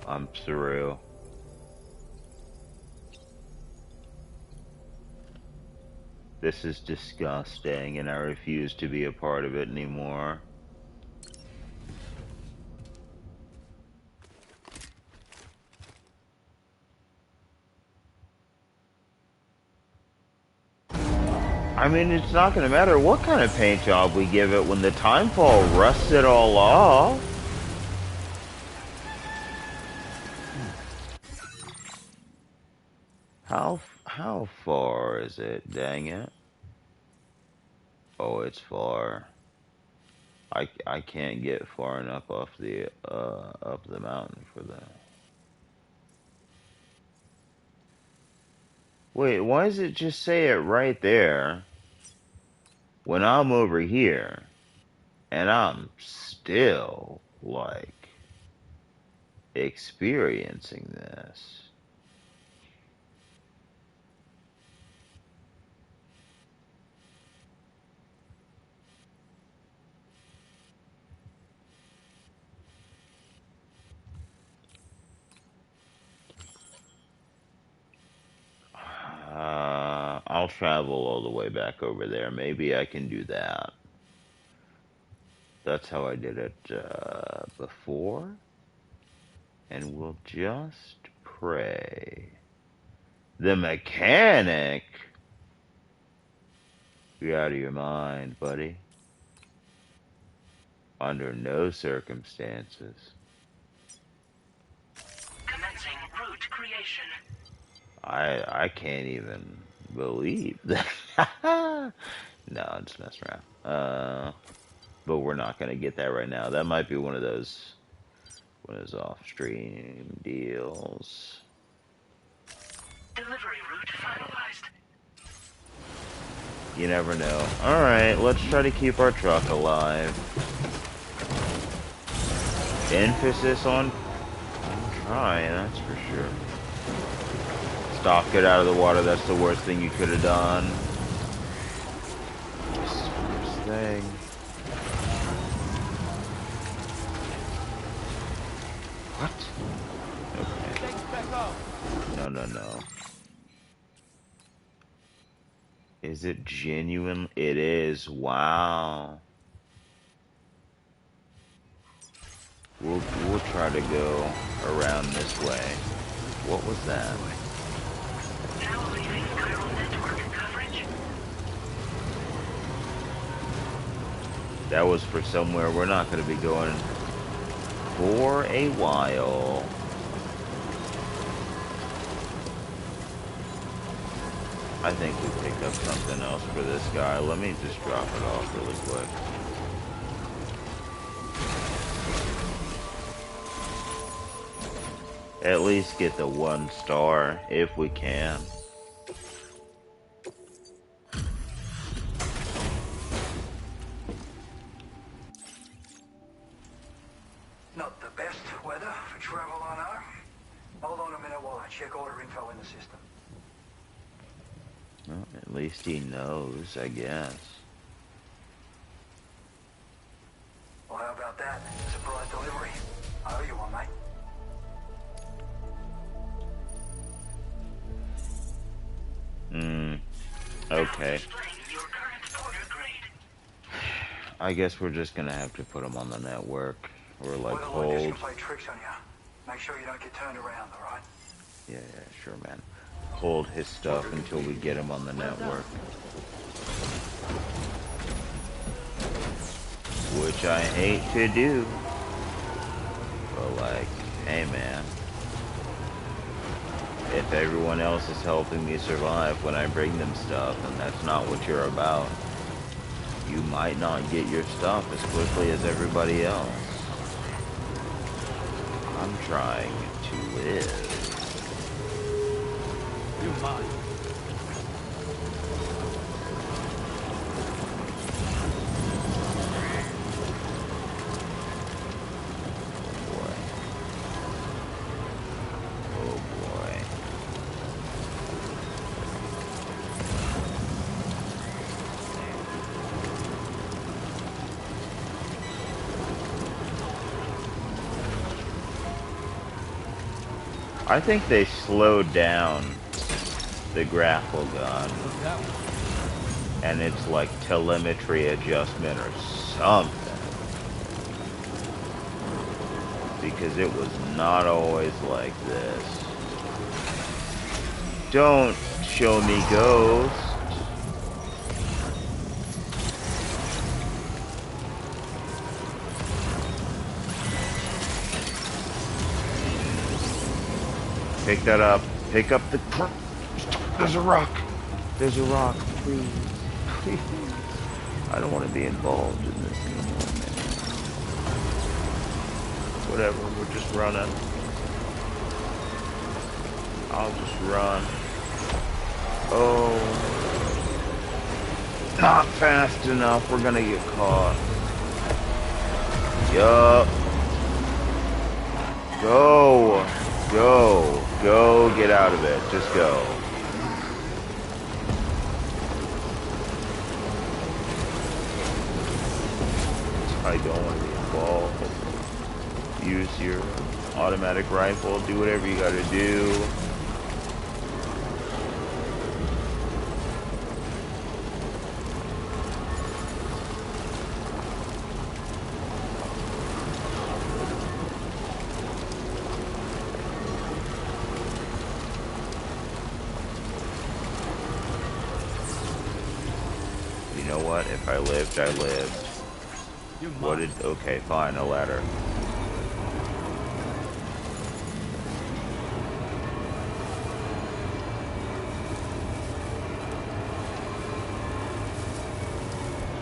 I'm through. This is disgusting, and I refuse to be a part of it anymore. I mean, it's not going to matter what kind of paint job we give it when the timefall rusts it all off. How far is it? Dang it. Oh, it's far. I can't get far enough off the up the mountain for that. Wait, why does it just say it right there when I'm over here and I'm still like experiencing this? I'll travel all the way back over there. Maybe I can do that. That's how I did it before. And we'll just pray. The mechanic? You're out of your mind, buddy. Under no circumstances. Commencing route creation. I can't even believe that. No, I'm just messing around. But we're not gonna get that right now. That might be one of those off-stream deals. Delivery route finalized. You never know. Alright, let's try to keep our truck alive. Emphasis on trying, that's for sure. Stop, get out of the water, that's the worst thing you could have done. Worst thing. What? Okay. No. Is it genuine? It is. Wow. We'll try to go around this way. What was that? Now leaving chiral network coverage. That was for somewhere we're not going to be going for a while. I think we picked up something else for this guy. Let me just drop it off really quick. At least get the 1 star if we can. Not the best weather for travel, I know. Hold on a minute while I check order info in the system. Well, at least he knows, I guess. Well, how about that? Surprise delivery. I owe you one, mate. Okay. I guess we're just gonna have to put him on the network. Or like Well, I guess you hold. play tricks on you. Make sure you don't get turned around, alright? Yeah, sure, man. Hold his stuff until we get him on the network. Which I hate to do. But like, hey man. If everyone else is helping me survive when I bring them stuff, and that's not what you're about, you might not get your stuff as quickly as everybody else. I'm trying to live. You're mine. I think they slowed down the grapple gun, and it's like telemetry adjustment or something, because it was not always like this. Don't show me Ghost. Pick that up. Pick up the... There's a rock. There's a rock. Please. Please. I don't want to be involved in this anymore, man. Whatever, we're just running. I'll just run. Oh. Not fast enough, we're gonna get caught. Yup. Go. Go. Go, get out of it. Just go. I don't want to be involved. Use your automatic rifle. Do whatever you gotta do. You know what? If I lived, I lived. What did... Okay, fine, a ladder.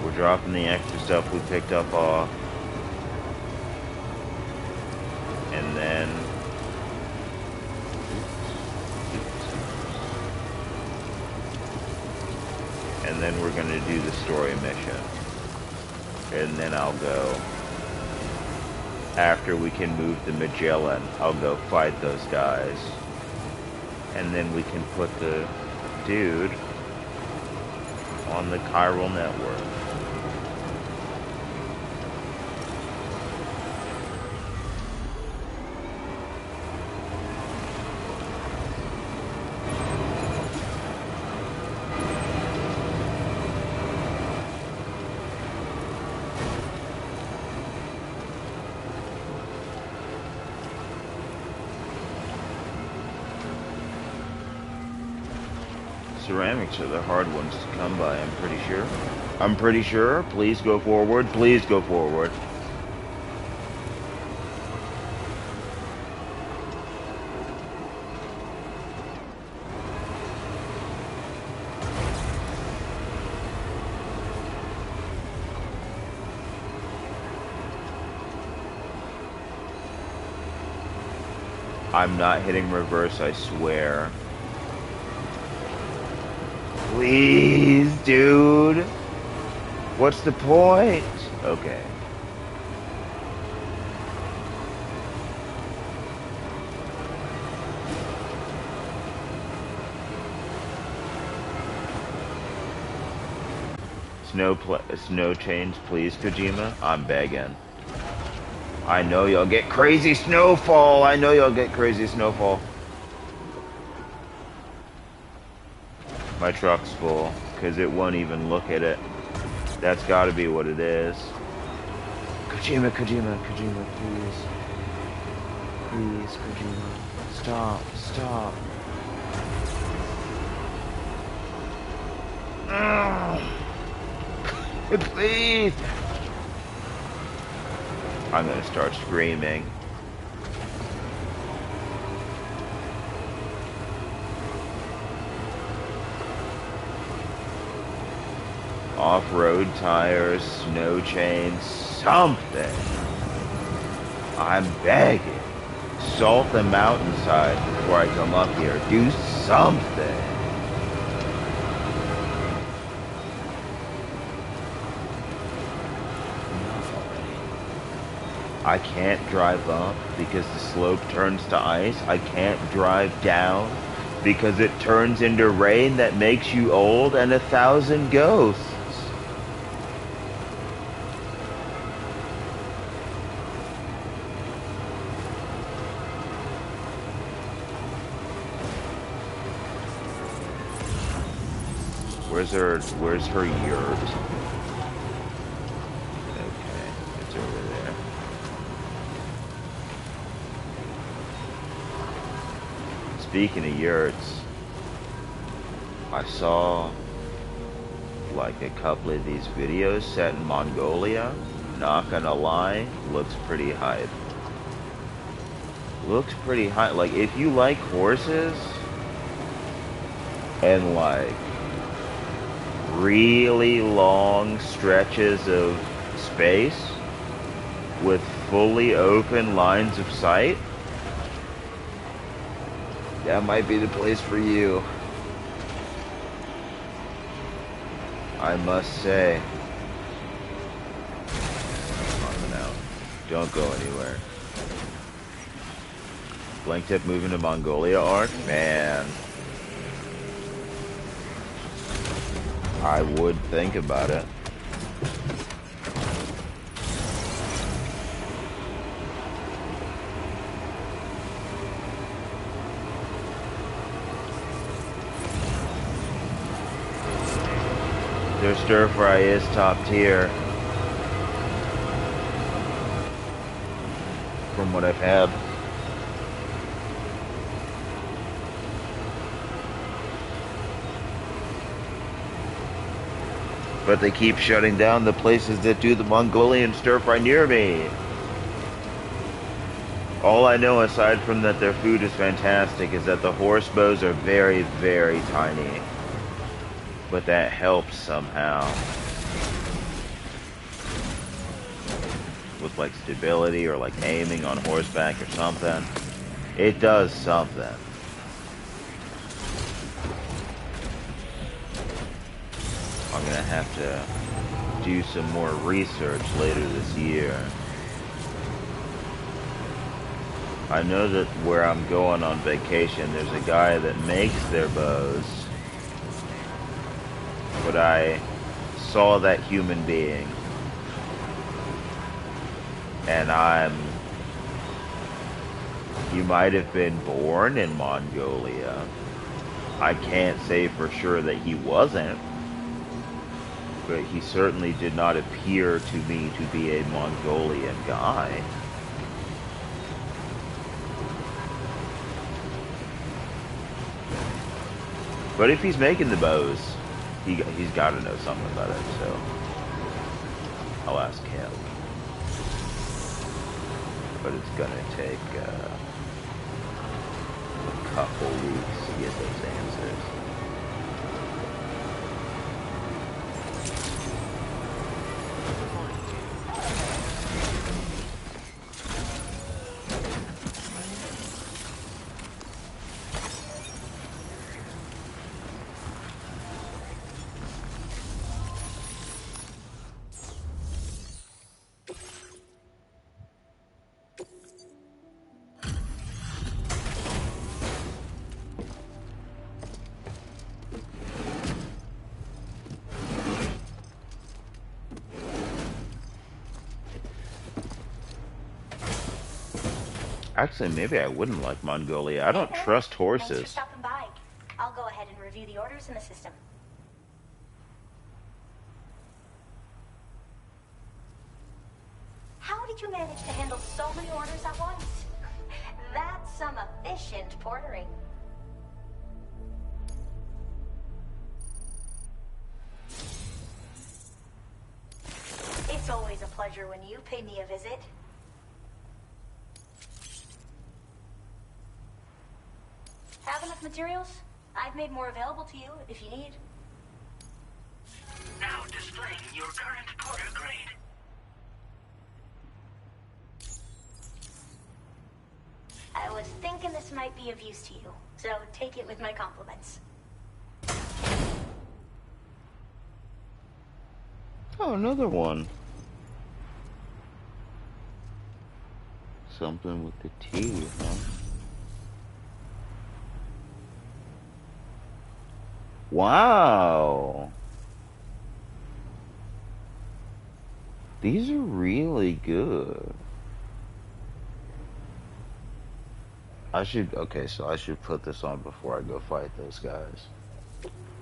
We're dropping the extra stuff we picked up off. And then... And then we're gonna do the story mission. And then I'll go. After we can move the Magellan, I'll go fight those guys. And then we can put the dude on the chiral network. Ceramics are the hard ones to come by, I'm pretty sure. I'm pretty sure. Please go forward. Please go forward. I'm not hitting reverse, I swear. Please, dude. What's the point? Okay. Snow chains, please, Kojima. I'm begging. I know you'll get crazy snowfall. I know you'll get crazy snowfall. My truck's full, because it won't even look at it. That's gotta be what it is. Kojima, Kojima, Kojima, please. Please, Kojima. Stop, stop. Please! I'm gonna start screaming. Off-road tires, snow chains, something. I'm begging. Salt the mountainside before I come up here. Do something. I can't drive up because the slope turns to ice. I can't drive down because it turns into rain that makes you old and 1,000 ghosts. Where's her yurt? Okay, it's over there. Speaking of yurts, I saw like a couple of these videos set in Mongolia. Not gonna lie, looks pretty hype. Looks pretty hype. Like, if you like horses and like really long stretches of space with fully open lines of sight, that might be the place for you. I must say. Don't go anywhere. Blanktip moving to Mongolia arc? Man. I would think about it. Their stir fry is top tier. From what I've had. But they keep shutting down the places that do the Mongolian stir fry near me. All I know aside from that their food is fantastic is that the horse bows are very, very tiny. But that helps somehow. With like stability or like aiming on horseback or something. It does something. I'm gonna have to do some more research later this year. I know that where I'm going on vacation, there's a guy that makes their bows. But I saw that human being. And he might have been born in Mongolia. I can't say for sure that he wasn't. But he certainly did not appear to me to be a Mongolian guy. But if he's making the bows, he's got to know something about it, so I'll ask him. But it's gonna take a couple weeks to get those answers. Actually, maybe I wouldn't like Mongolia. I don't trust horses. Thanks for stopping by. I'll go ahead and review the orders in the system. How did you manage to handle so many orders at once? That's some efficient portering. It's always a pleasure when you pay me a visit. Have enough materials? I've made more available to you if you need. Now displaying your current porter grade. I was thinking this might be of use to you, so take it with my compliments. Oh, another one. Something with the T, huh? Wow. These are really good. Okay, so I should put this on before I go fight those guys.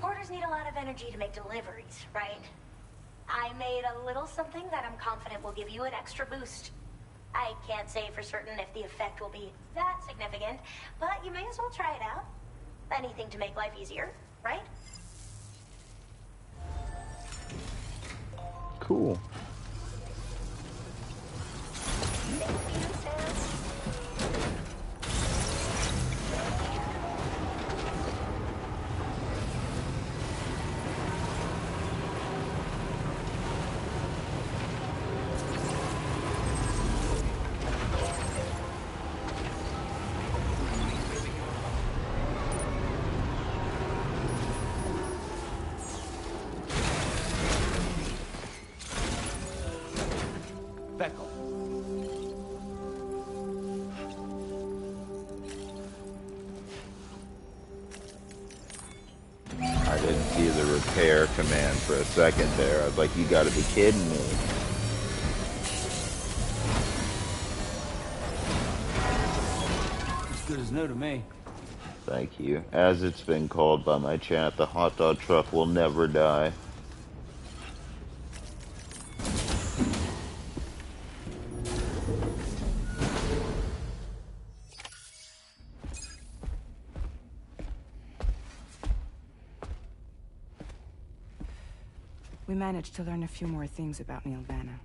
Porters need a lot of energy to make deliveries, right? I made a little something that I'm confident will give you an extra boost. I can't say for certain if the effect will be that significant, but you may as well try it out. Anything to make life easier, right? Cool. repair command for a second there. I was like, you gotta be kidding me. As good as new to me. Thank you. As it's been called by my chat, the hot dog truck will never die. We managed to learn a few more things about Neil Vanna.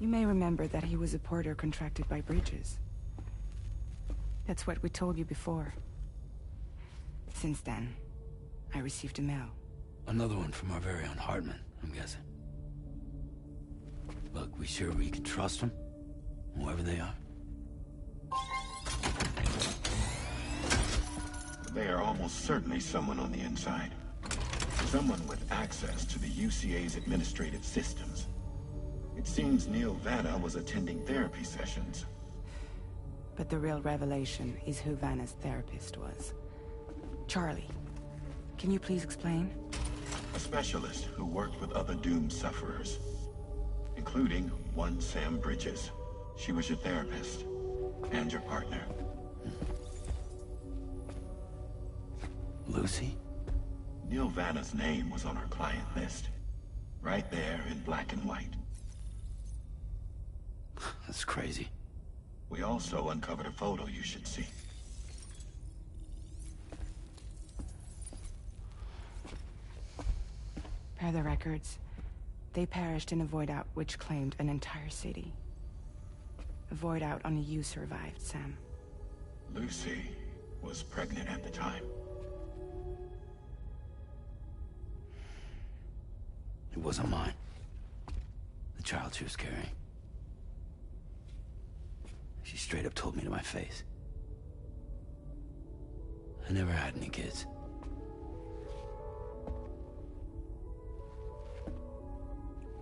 You may remember that he was a porter contracted by Bridges. That's what we told you before. Since then, I received a mail. Another one from our very own Hartman, I'm guessing. Look, we sure we can trust them? Whoever they are? They are almost certainly someone on the inside. Someone with access to the UCA's administrative systems. It seems Neil Vanna was attending therapy sessions. But the real revelation is who Vanna's therapist was. Charlie, can you please explain? A specialist who worked with other doomed sufferers, including one Sam Bridges. She was your therapist and your partner. Lucy? Neil Vanna's name was on our client list. Right there in black and white. That's crazy. We also uncovered a photo you should see. Per the records, they perished in a void out which claimed an entire city. A void out only you survived, Sam. Lucy was pregnant at the time. It wasn't mine. The child she was carrying. She straight up told me to my face. I never had any kids.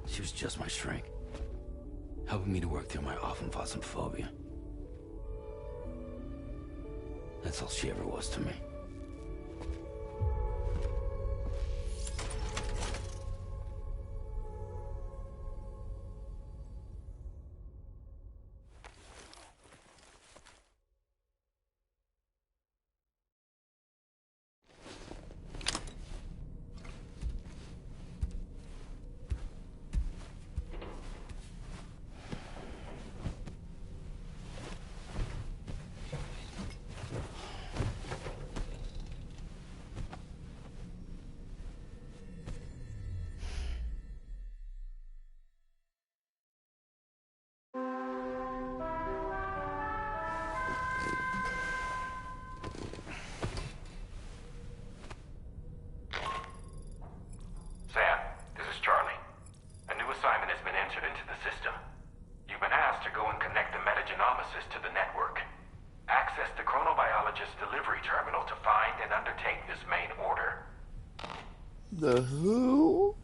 She was just my shrink, helping me to work through my often phobia. That's all she ever was to me. Sam, this is Charlie. A new assignment has been entered into the system. You've been asked to go and connect the metagenomicist to the network. Access the chronobiologist delivery terminal to find and undertake this main order. The who?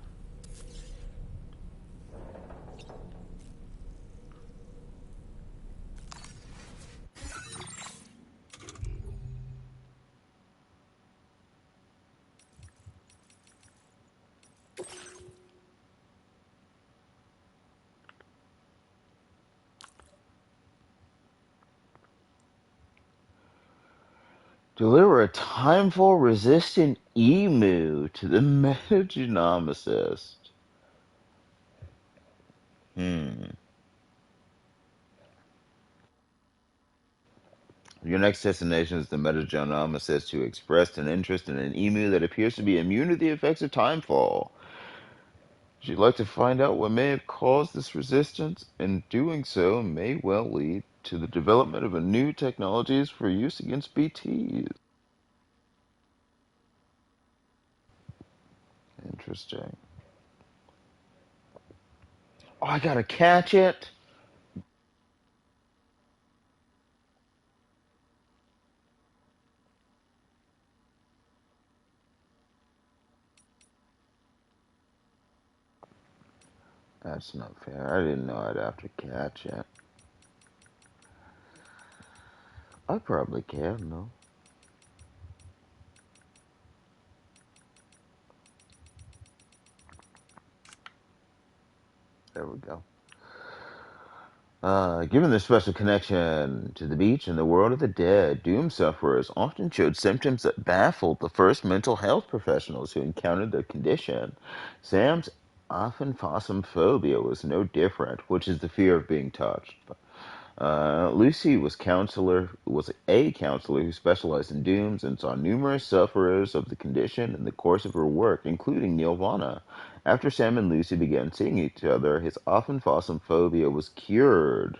Deliver a timeful resistant emu to the metagenomicist. Your next destination is the metagenomicist who expressed an interest in an emu that appears to be immune to the effects of timefall. Would you like to find out what may have caused this resistance? And doing so may well lead to the development of a new technologies for use against BTs. Interesting. Oh, I gotta catch it? That's not fair. I didn't know I'd have to catch it. I probably can, though. There we go. Given their special connection to the beach and the world of the dead, doom sufferers often showed symptoms that baffled the first mental health professionals who encountered their condition. Sam's aphantasmophobia was no different, which is the fear of being touched. Lucy was a counselor who specialized in dooms and saw numerous sufferers of the condition in the course of her work, including Nirvana. After Sam and Lucy began seeing each other, his aphantasmophobia was cured.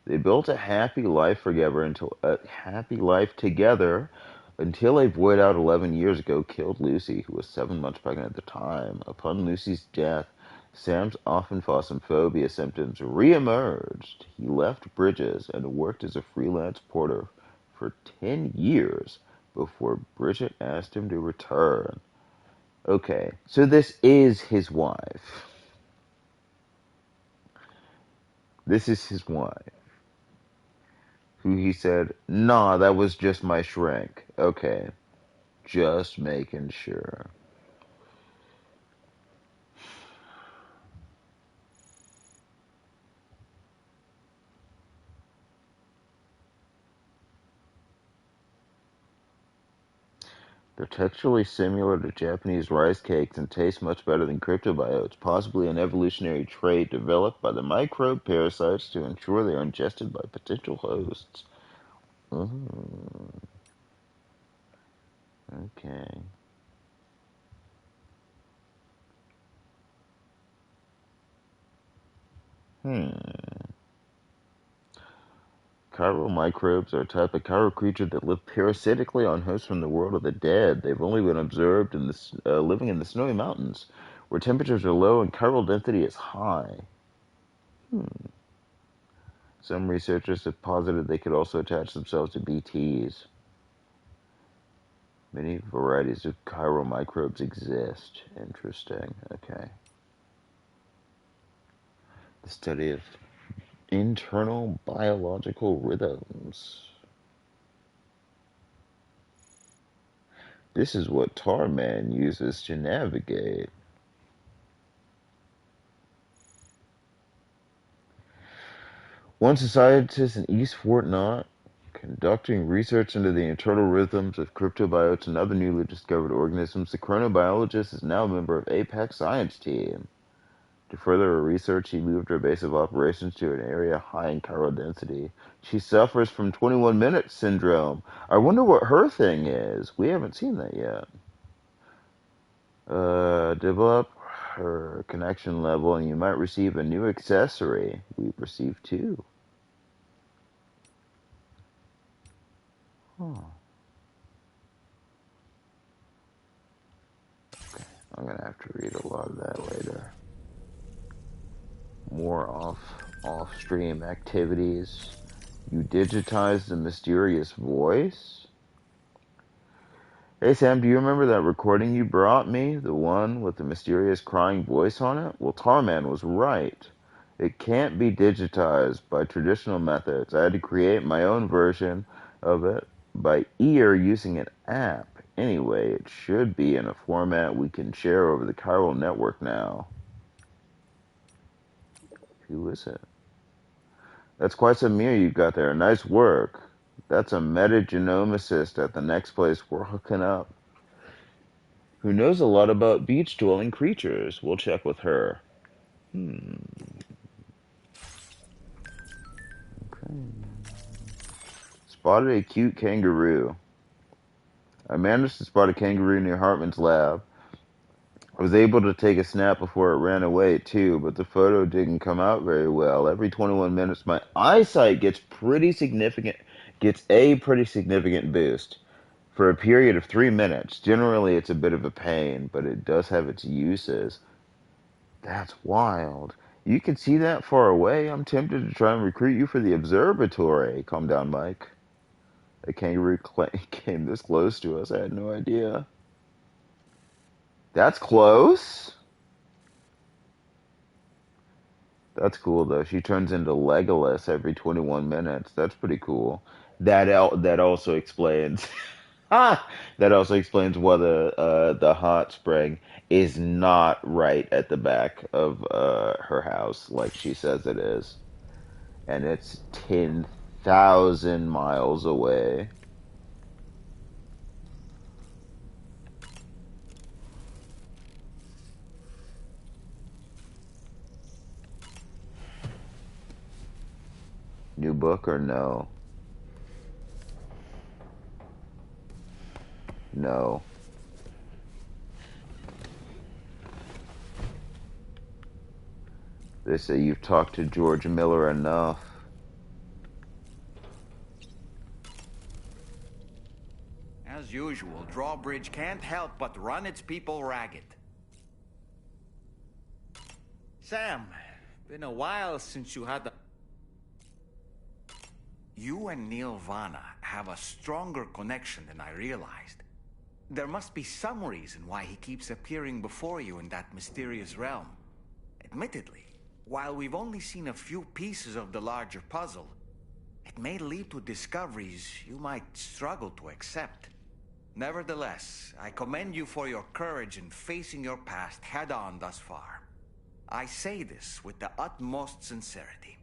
They built a happy life together until a void out 11 years ago killed Lucy, who was 7 months pregnant at the time. Upon Lucy's death, Sam's aphantasmophobia symptoms re-emerged. He left Bridges and worked as a freelance porter for 10 years before Bridget asked him to return. Okay, so this is his wife. This is his wife. Who he said, nah, that was just my shrink. Okay, just making sure. They're texturally similar to Japanese rice cakes and taste much better than cryptobiotes, possibly an evolutionary trait developed by the microbe parasites to ensure they are ingested by potential hosts. Okay. Chiral microbes are a type of chiral creature that live parasitically on hosts from the world of the dead. They've only been observed living in the snowy mountains, where temperatures are low and chiral density is high. Some researchers have posited they could also attach themselves to BTs. Many varieties of chiral microbes exist. Interesting. Okay. The study of internal biological rhythms. This is what Tarman uses to navigate. Once a scientist in East Fort Knott, conducting research into the internal rhythms of cryptobiotes and other newly discovered organisms, the chronobiologist is now a member of APAC's science team. To further her research, she moved her base of operations to an area high in chiral density. She suffers from 21-minute syndrome. I wonder what her thing is. We haven't seen that yet. Develop her connection level and you might receive a new accessory. We've received two. Huh. Okay, I'm gonna have to read a lot of that later. More off-stream activities. You digitized the mysterious voice? Hey Sam, do you remember that recording you brought me? The one with the mysterious crying voice on it? Well, Tarman was right. It can't be digitized by traditional methods. I had to create my own version of it by ear using an app. Anyway, it should be in a format we can share over the chiral network now. Who is it? That's quite some mirror you've got there. Nice work. That's a metagenomicist at the next place we're hooking up. Who knows a lot about beach-dwelling creatures. We'll check with her. Okay. Spotted a cute kangaroo. I managed to spot a kangaroo near Hartman's lab. I was able to take a snap before it ran away, too, but the photo didn't come out very well. Every 21 minutes, my eyesight gets a pretty significant boost for a period of 3 minutes. Generally, it's a bit of a pain, but it does have its uses. That's wild. You can see that far away? I'm tempted to try and recruit you for the observatory. Calm down, Mike. A kangaroo came this close to us. I had no idea. That's close. That's cool, though. She turns into Legolas every 21 minutes. That's pretty cool. That also explains that also explains why the hot spring is not right at the back of her house like she says it is, and it's 10,000 miles away. New book or no? No. They say you've talked to George Miller enough. As usual, Drawbridge can't help but run its people ragged. Sam, been a while since you had the... You and Neil Vana have a stronger connection than I realized. There must be some reason why he keeps appearing before you in that mysterious realm. Admittedly, while we've only seen a few pieces of the larger puzzle, it may lead to discoveries you might struggle to accept. Nevertheless, I commend you for your courage in facing your past head-on thus far. I say this with the utmost sincerity.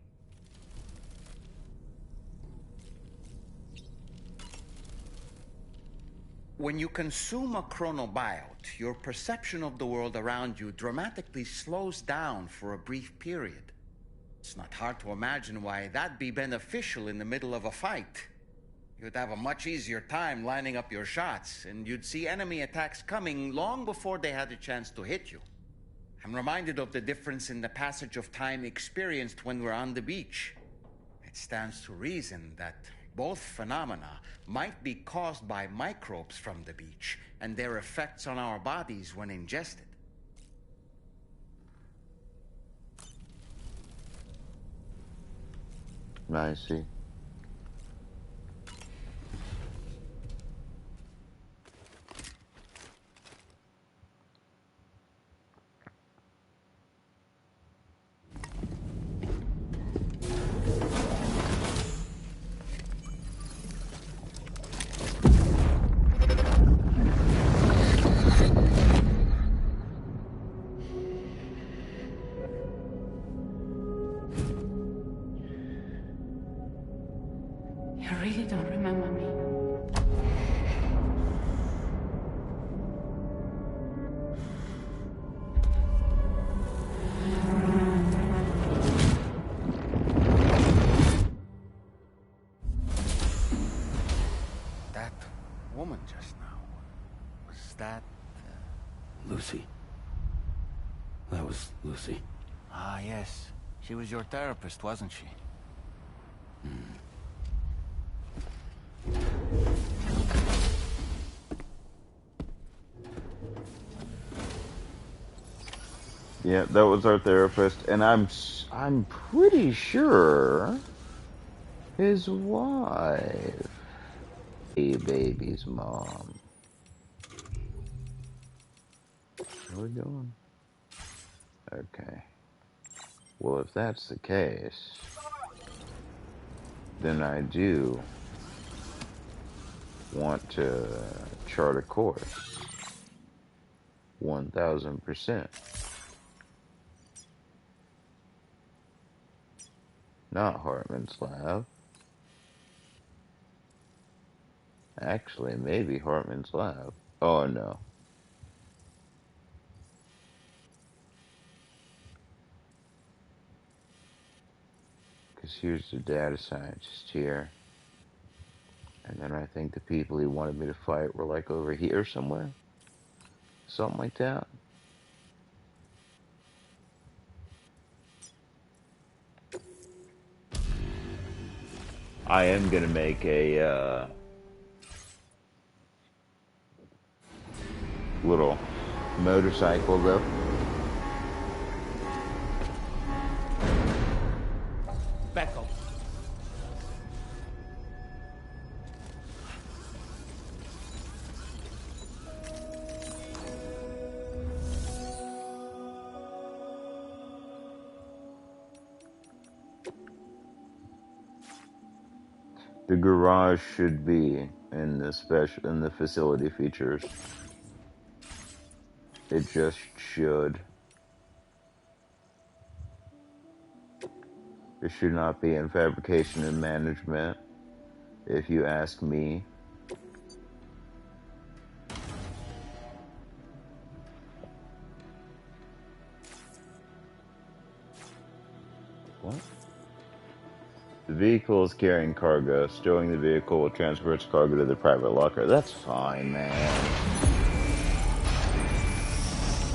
When you consume a chronobiote, your perception of the world around you dramatically slows down for a brief period. It's not hard to imagine why that'd be beneficial in the middle of a fight. You'd have a much easier time lining up your shots, and you'd see enemy attacks coming long before they had a chance to hit you. I'm reminded of the difference in the passage of time experienced when we're on the beach. It stands to reason that both phenomena might be caused by microbes from the beach and their effects on our bodies when ingested. I see. You really don't remember me. That woman just now, was that... Lucy. That was Lucy. Ah, yes. She was your therapist, wasn't she? Yeah, that was our therapist, and I'm pretty sure his wife, a baby's mom. What are we doing? Okay. Well, if that's the case, then I do want to chart a course. 1000%. Not Hartman's lab. Actually, maybe Hartman's lab. Oh no. Because here's the data scientist here. And then I think the people he wanted me to fight were like over here somewhere. Something like that. I am gonna make a little motorcycle though. Back up. The garage should be in the facility features. It just should. It should not be in fabrication and management, if you ask me. What? The vehicle is carrying cargo. Stowing the vehicle will transfer its cargo to the private locker. That's fine, man.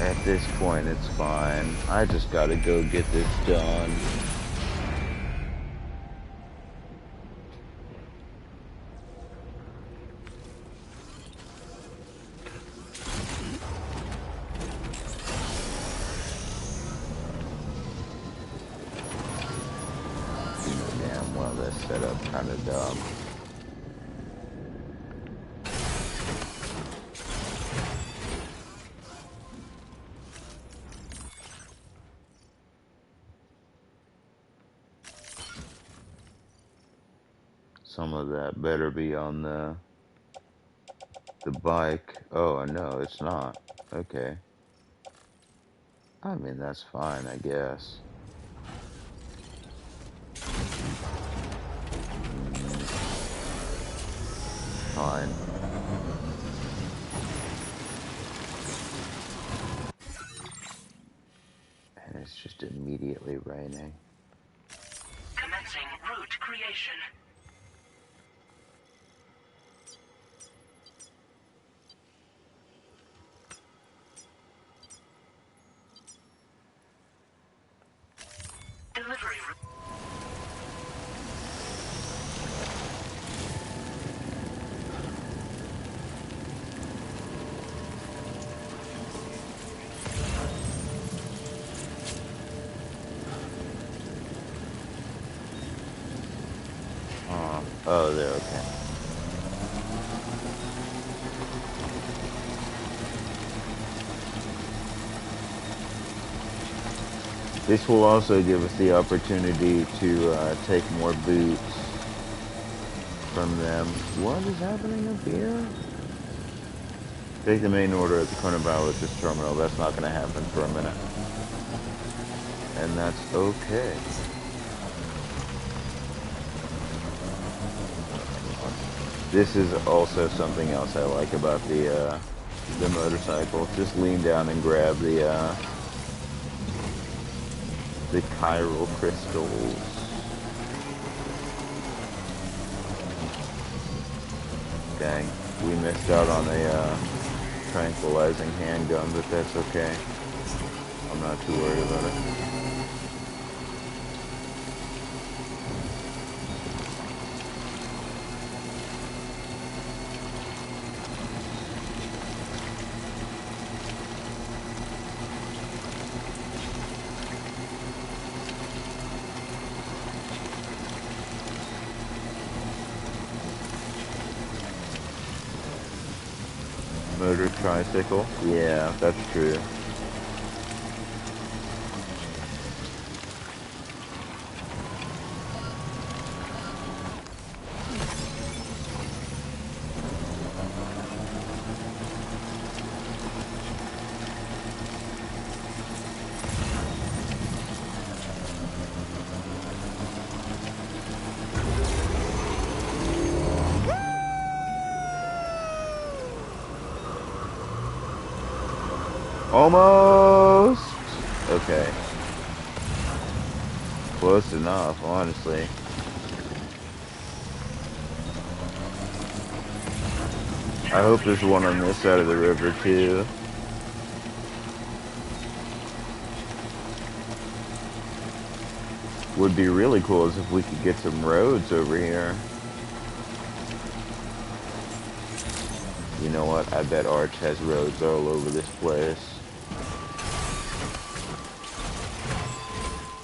At this point, it's fine. I just gotta go get this done. You know damn well this setup kinda dumb. Some of that better be on the bike. Oh, no, it's not. Okay. I mean, that's fine, I guess. Fine. And it's just immediately raining. Commencing route creation. Delivery route. Oh, there, okay. This will also give us the opportunity to take more boots from them. What is happening up here? Take the main order at the chronobiologist terminal. That's not going to happen for a minute. And that's okay. This is also something else I like about the motorcycle. Just lean down and grab the chiral crystals. Dang, we missed out on a tranquilizing handgun, but that's okay. I'm not too worried about it. Motor tricycle? Yeah, that's true. Almost! Okay. Close enough, honestly. I hope there's one on this side of the river, too. Would be really cool is if we could get some roads over here. You know what? I bet Arch has roads all over this place.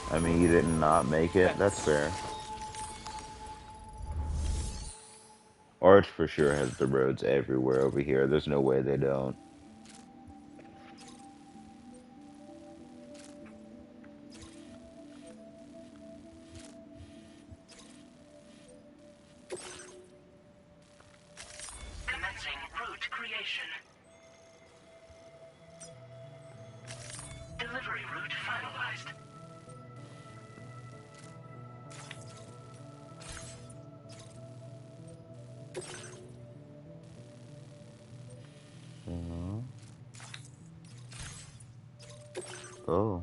I mean, you did not make it. That's fair. Arch for sure has the roads everywhere over here. There's no way they don't. route finalized. Oh.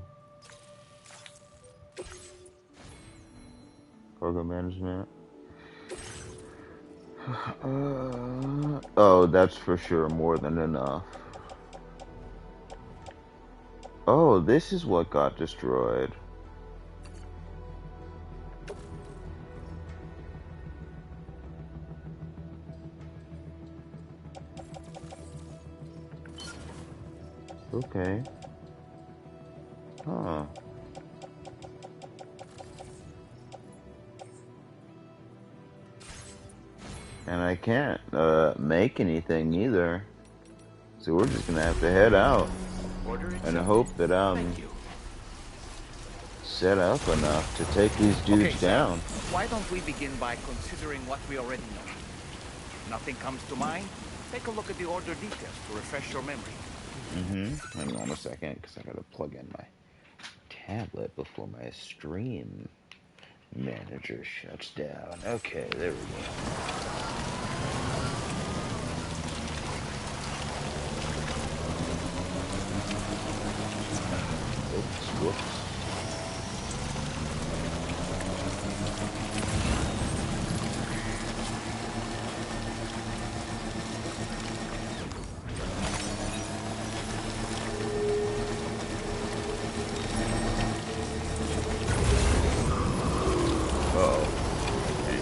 Cargo management. Oh, that's for sure more than enough. Oh, this is what got destroyed. Okay. Huh. And I can't make anything either. So we're just gonna have to head out. Order And accepted. hope that I'm Thank you. set up enough to take these Okay, dudes Sam. down. Why don't we begin by considering what we already know? Nothing comes to mind? Take a look at the order details to refresh your memory. Hang on a second, because I gotta plug in my tablet before my stream manager shuts down. Okay, there we go. Oops, whoops. Uh-oh. Okay.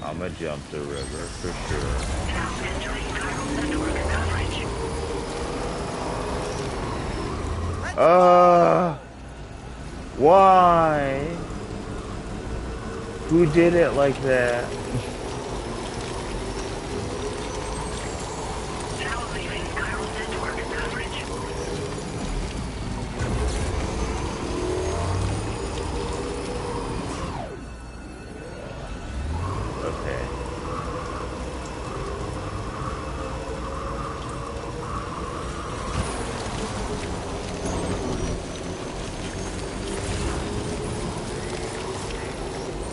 I'm gonna jump the river for sure. Now entering chiral network coverage. Why? Who did it like that? Now leaving chiral network coverage. Okay.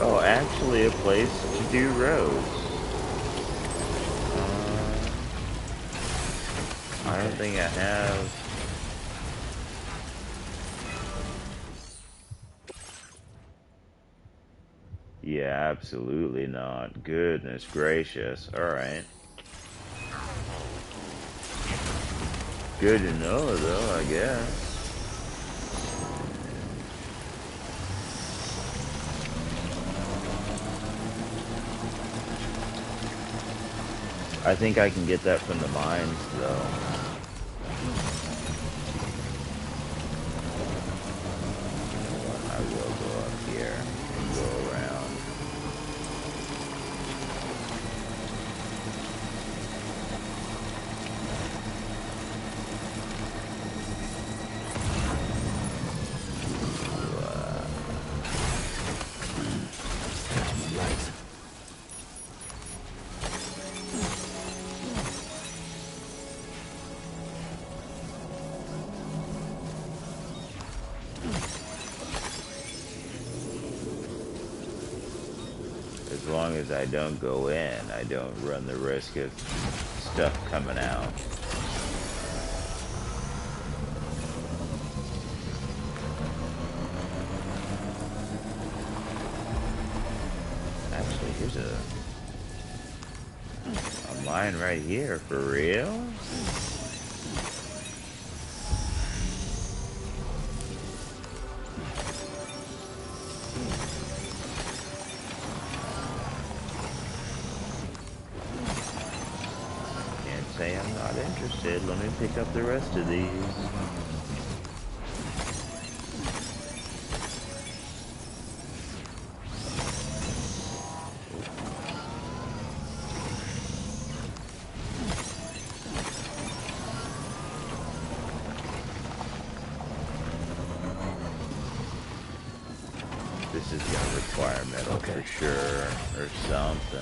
Oh, actually a place to do roads. I don't think I have. Yeah, absolutely not. Goodness gracious. Alright. Good to know, though, I guess. I think I can get that from the mines, though. You know what? I will go up here and go around. As long as I don't go in, I don't run the risk of stuff coming out. Actually, here's a mine right here, for real? Can't say I'm not interested. Let me pick up the rest of these. this is gonna require metal for sure, or something.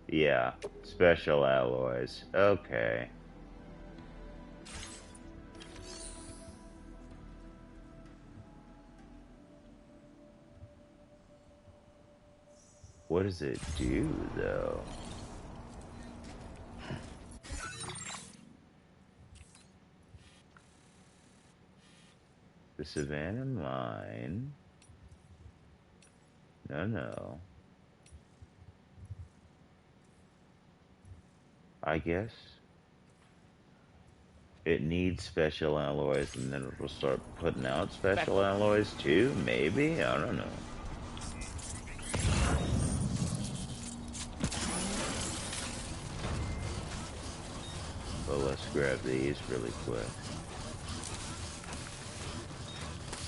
Yeah, special alloys. Okay. What does it do, though? The Savannah Mine. No. I guess it needs special alloys and then it'll start putting out special alloys too? Maybe? I don't know. But let's grab these really quick.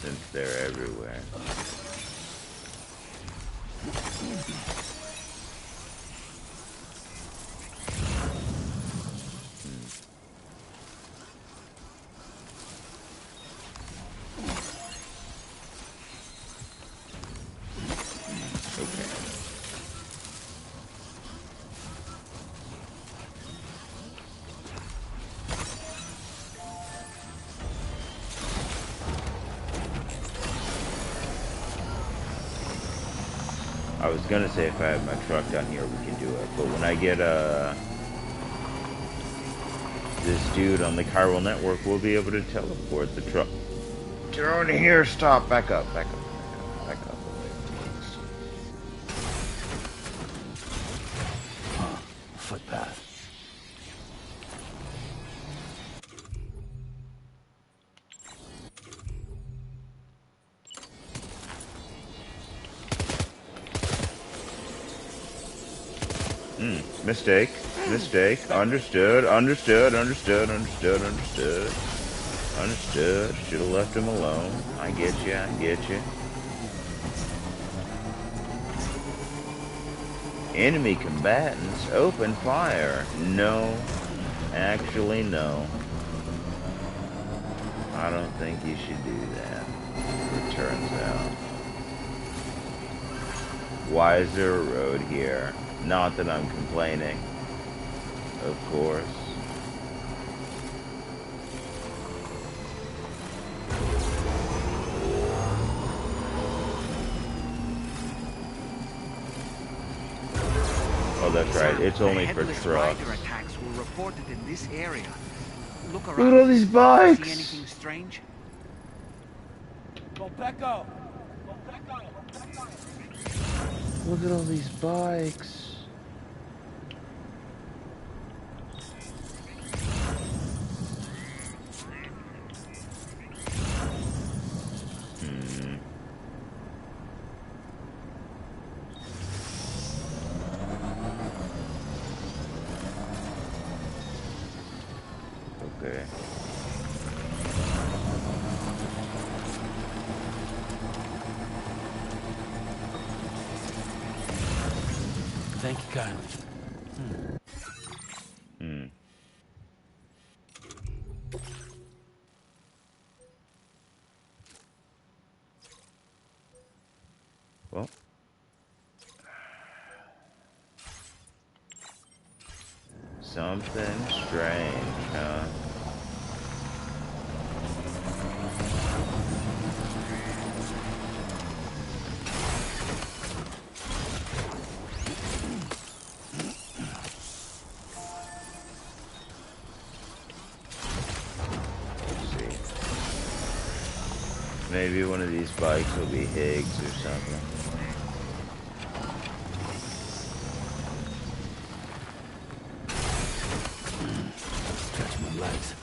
Since they're everywhere. I was gonna say if I have my truck down here we can do it, but when I get this dude on the chiral network, we'll be able to teleport the truck. Get on here, stop, back up. Footpath. Mistake. Understood. Should have left him alone. I get you. Enemy combatants, open fire. No. Actually, no. I don't think you should do that. It turns out. Why is there a road here? Not that I'm complaining. Of course. Oh, that's right. It's only for trucks. Rider attacks were reported in this area. Look around. Look at all these bikes. See anything strange? Go Pecco! Look at all these bikes. Okay. Thank you kindly. Well. Something strange, huh? Maybe one of these bikes will be Higgs or something. Catch my legs.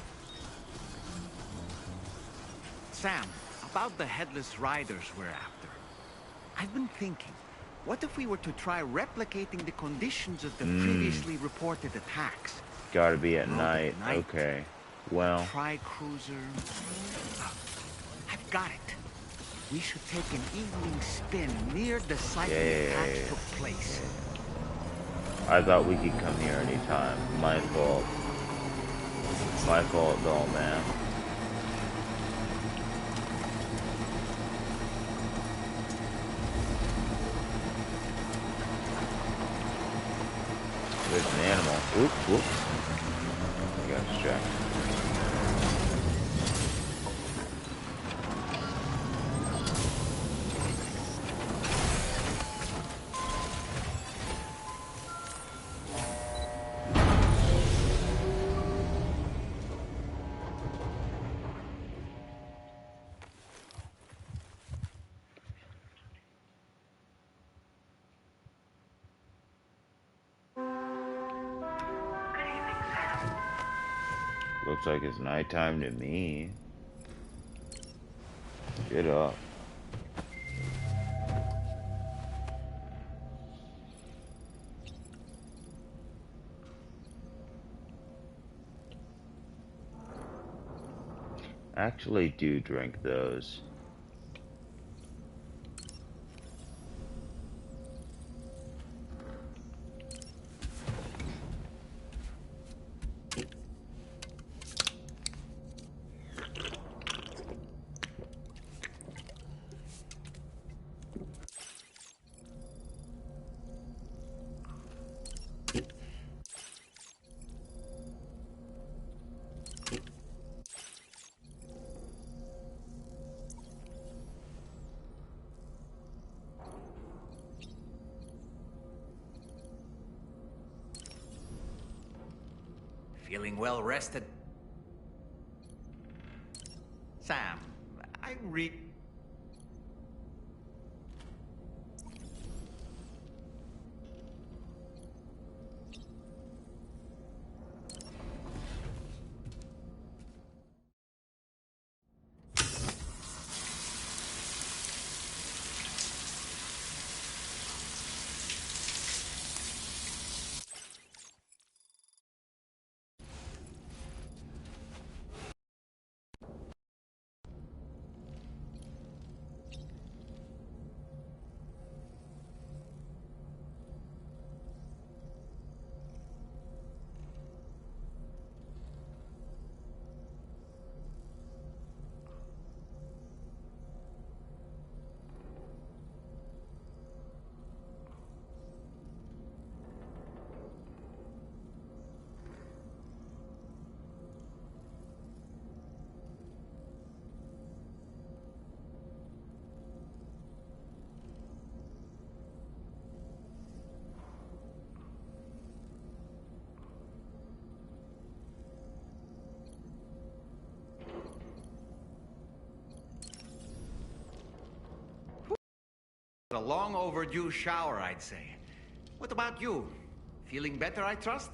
Sam, about the headless riders we're after. I've been thinking, what if we were to try replicating the conditions of the previously reported attacks? Gotta be at night. Okay. Well. Tri-cruiser. I've got it. We should take an evening spin near the site the attacks took place. I thought we could come here anytime. My fault. My fault, doll man. There's an animal. Oop, whoops. I got distracted. Looks like it's nighttime to me. Get up. Actually do drink those. Feeling well rested? Sam, I re... A long overdue shower, I'd say. What about you? Feeling better, I trust?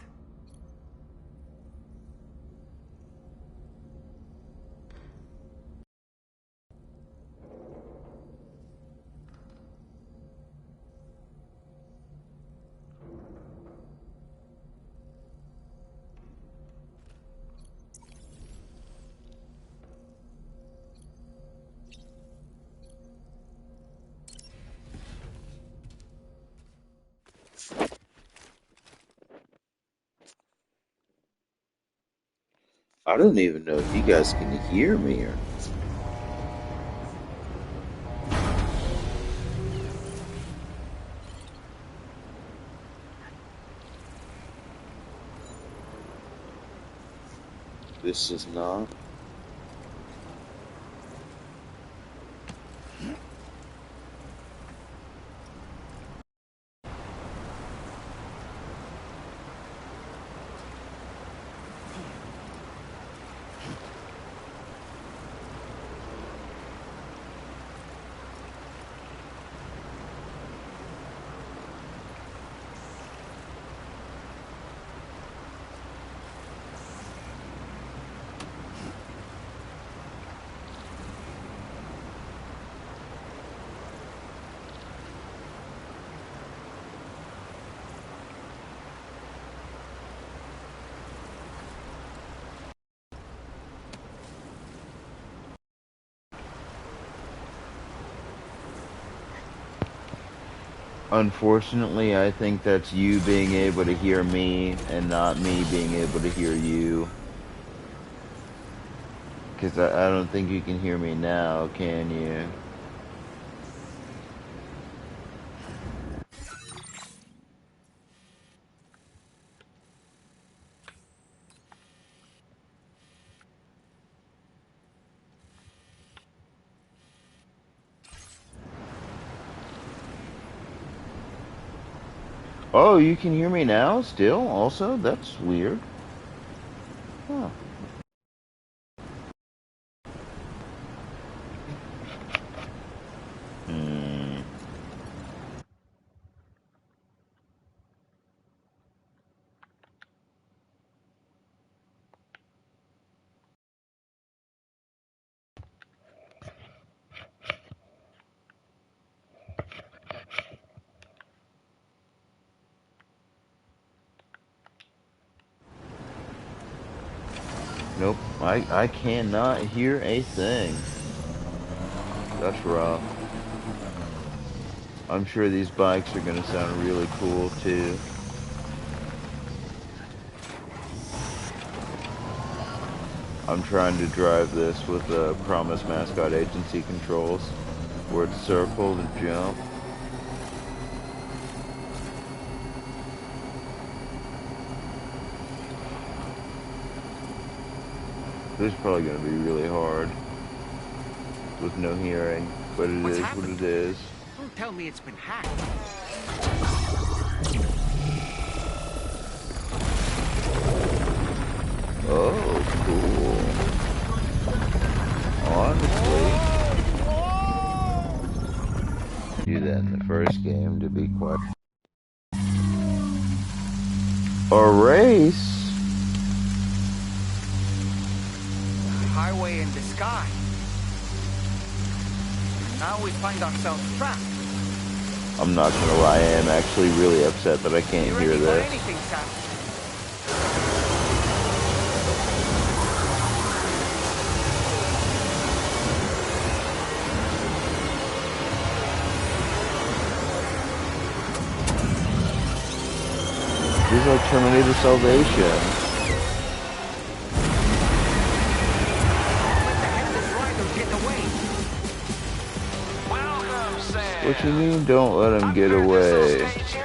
I don't even know if you guys can hear me or this is not. Unfortunately, I think that's you being able to hear me and not me being able to hear you. Because I don't think you can hear me now, can you? Oh, you can hear me now still also? That's weird. Huh. Hmm. Nope. I cannot hear a thing. That's rough. I'm sure these bikes are gonna sound really cool too. I'm trying to drive this with the Promise Mascot Agency controls, where it's circle and jump. This is probably gonna be really hard with no hearing, but it What's is what happened it to it? is. Don't tell me it's been hacked. Oh, cool. Honestly, do that in the first game to be quite. A race? Highway in the sky. Now we find ourselves trapped. I'm not gonna lie, I am actually really upset that I can't You hear ready for this. anything, Sam? This is like Terminator Salvation. Let the headless rider get away. Welcome, Sam. What you mean, don't let him get away? Special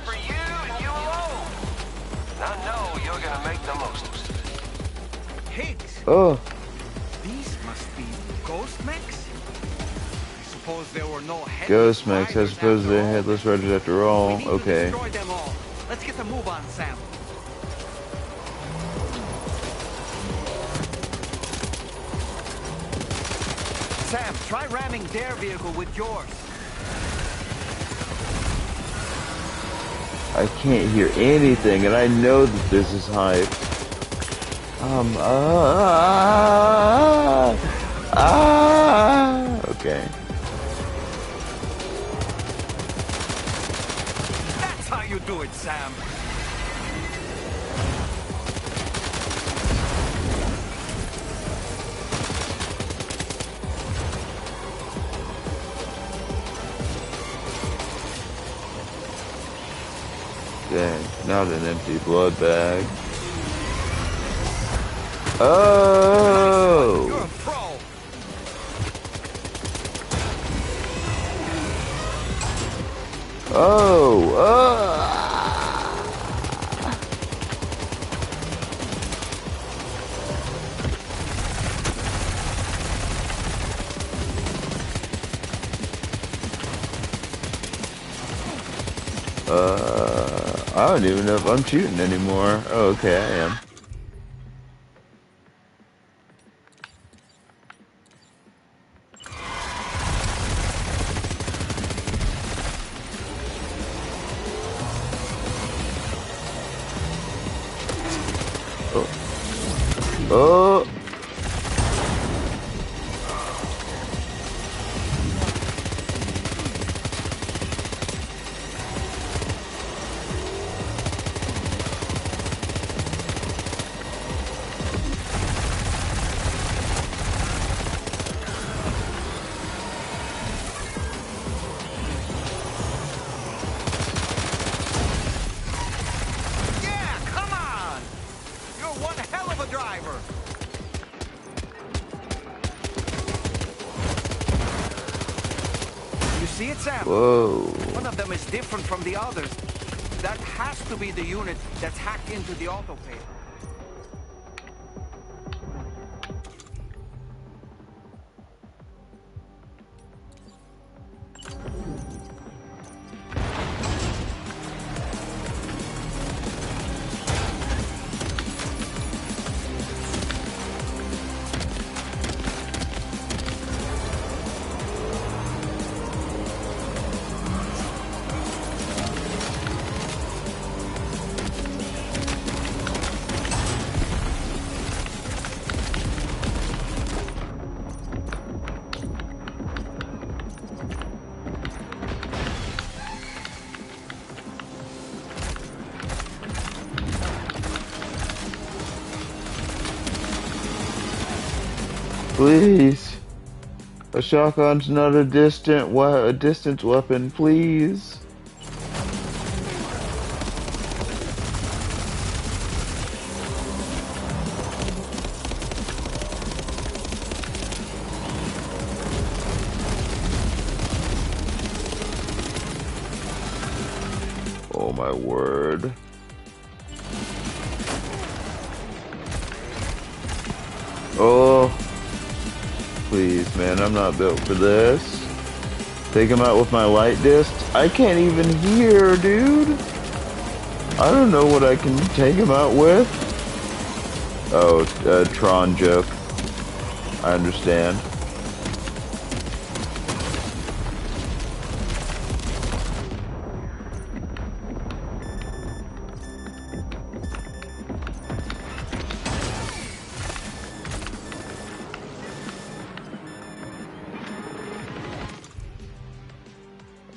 for you and you alone. I know you're gonna make the most of it. Pigs? Oh, These must be ghost mechs? I suppose there were no headless Ghost Mechs, I riders suppose after they're all. headless riders after We all. need to Okay. destroy them all. Let's get the move on, Sam. Sam, try ramming their vehicle with yours. I can't hear anything, and I know that this is hype. Okay. That's how you do it, Sam. Dang, not an empty blood bag. Oh! You're a pro. Oh! I don't even know if I'm shooting anymore. Oh, okay, I am. Oh! See it, Sam? Whoa. One of them is different from the others. That has to be the unit that's hacked into the autopay. Please. A shotgun's not a distance weapon, please. Oh my word. Oh. Please, man, I'm not built for this. Take him out with my light disc. I can't even hear, dude. I don't know what I can take him out with. Oh, Tron joke. I understand.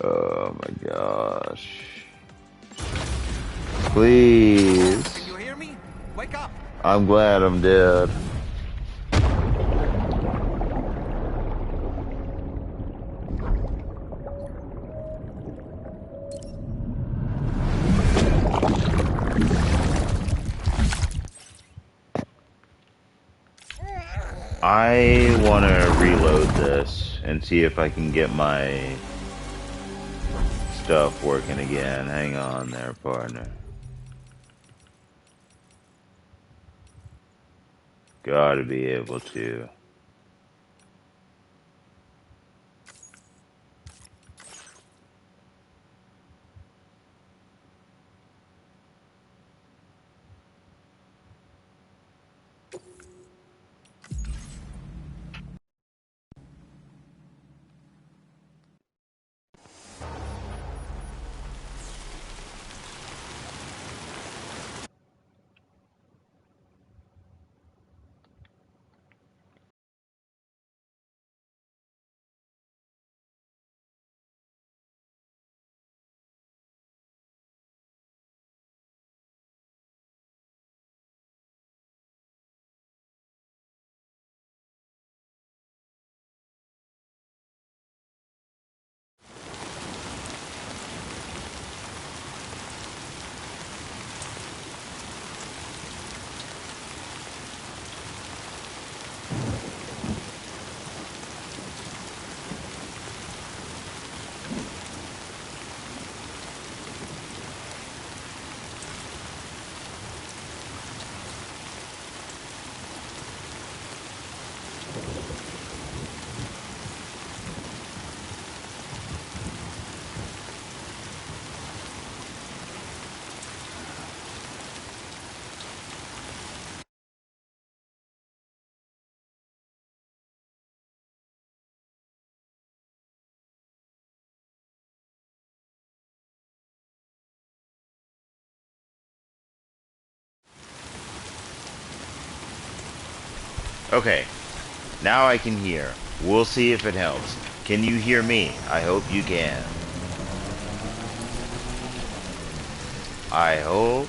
Oh my gosh. Please. Can you hear me? Wake up! I'm glad I'm dead. I want to reload this and see if I can get my stuff working again. Hang on there, partner. Gotta be able to. Okay, now I can hear. We'll see if it helps. Can you hear me? I hope you can. I hope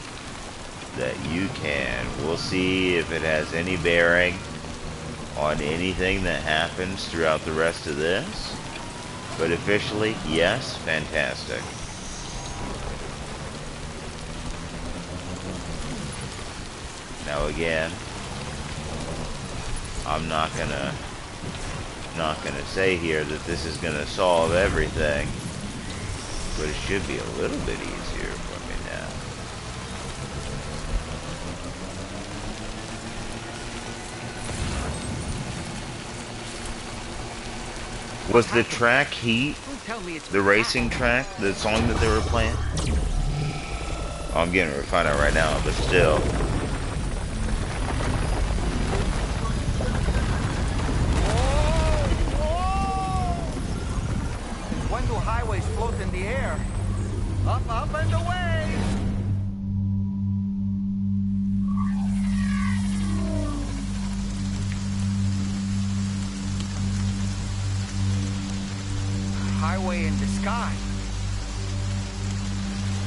that you can. We'll see if it has any bearing on anything that happens throughout the rest of this. But officially, yes, fantastic. Now again, I'm not gonna Not gonna say here that this is gonna solve everything, but it should be a little bit easier for me now. Was the track Heat, the racing track, the song that they were playing? Oh, I'm getting to find out right now, but still. When do highways float in the air? Up, up, and away! Highway in the sky.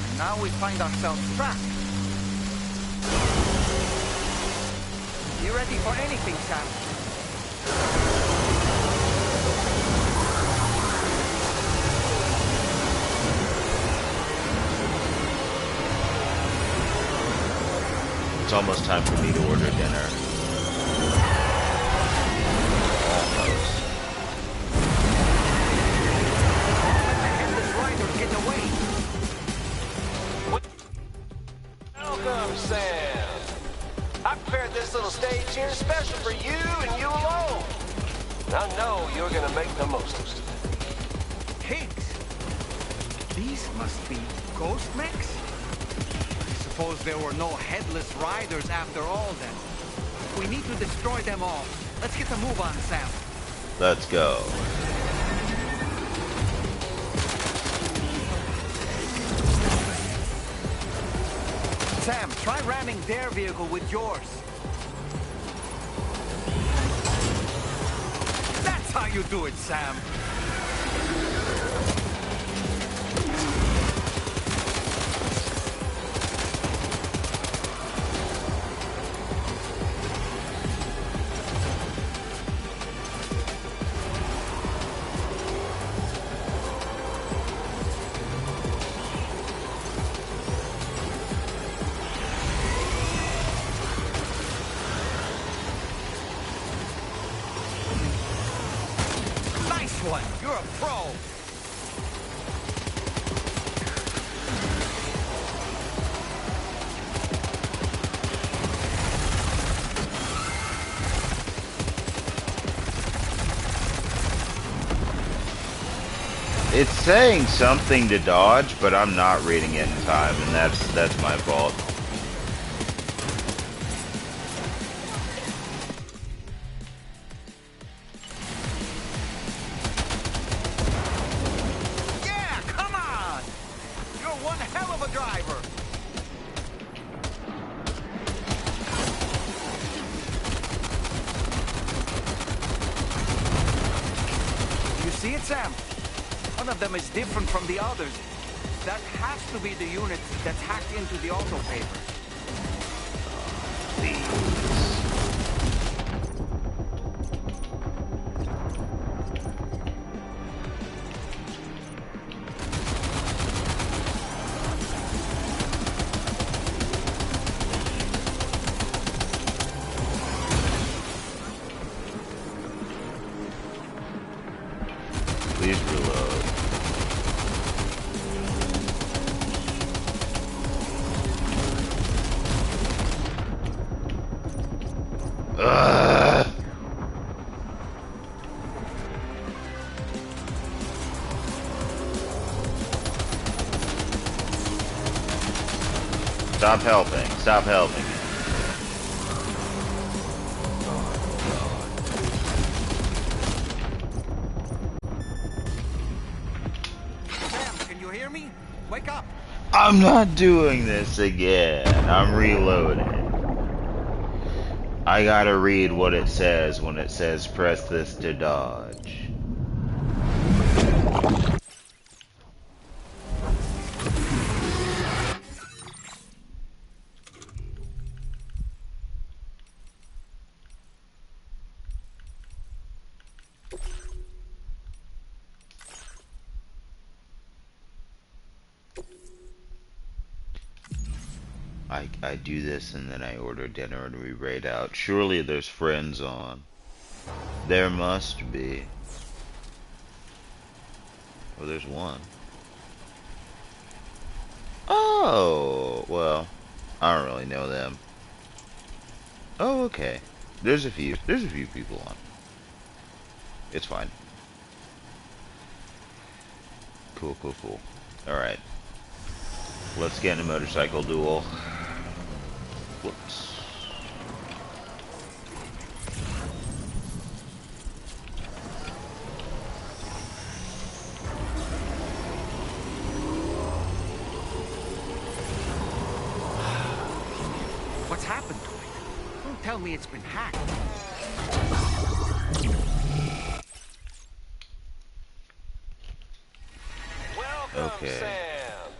And now we find ourselves trapped. You ready for anything, Sam? It's almost time for me to order dinner. Almost. Welcome, Sam. I prepared this little stage here special for you and you alone. I know you're gonna make the most of it. Pigs? These must be ghost mechs? I suppose there were no headless riders after all then. We need to destroy them all. Let's get a move on, Sam. Let's go. Sam, try ramming their vehicle with yours. That's how you do it, Sam. You're a pro! It's saying something to dodge, but I'm not reading it in time, and that's my fault. Yeah, come on! You're one hell of a driver! You see it, Sam? One of them is different from the others. That has to be the unit that's hacked into the auto paper. Please reload. Ugh. Stop helping. Stop helping. Sam, can you hear me? Wake up! I'm not doing this again. I'm reloading. I gotta read what it says when it says press this to dodge. I do this and then I order dinner and we raid out. Surely there's friends on. There must be. Well, there's one. Oh, well, I don't really know them. Oh, okay. There's a few. There's a few people on. It's fine. Cool, cool, cool. Alright. Let's get in a motorcycle duel. Whoops. What's happened to it? Don't tell me it's been hacked. Welcome, Okay. Sam.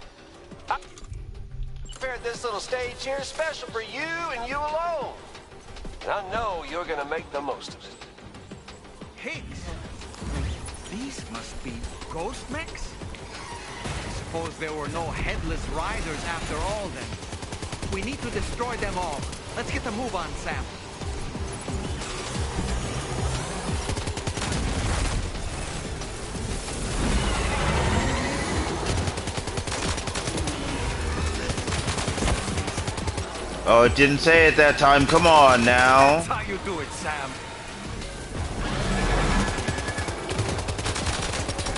I prepared this little stage here special for you and you alone. And I know you're gonna make the most of it. Pigs? These must be ghost mechs? I suppose there were no headless riders after all then. We need to destroy them all. Let's get the move on, Sam. Oh, it didn't say it that time. Come on now. That's how you do it, Sam.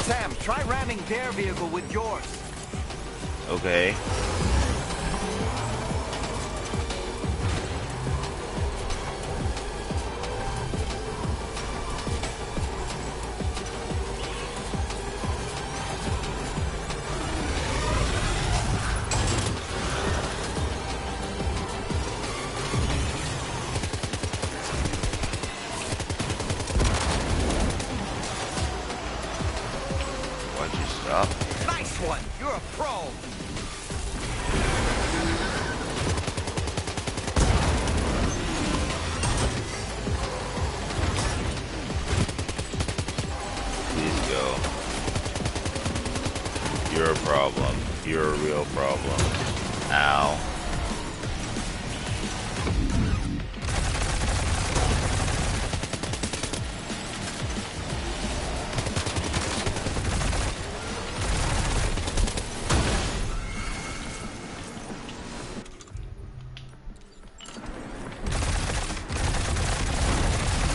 Sam, try ramming their vehicle with yours. Okay. Why'd you stop? Nice one. You're a pro. Please go. You're a problem. You're a real problem. Ow.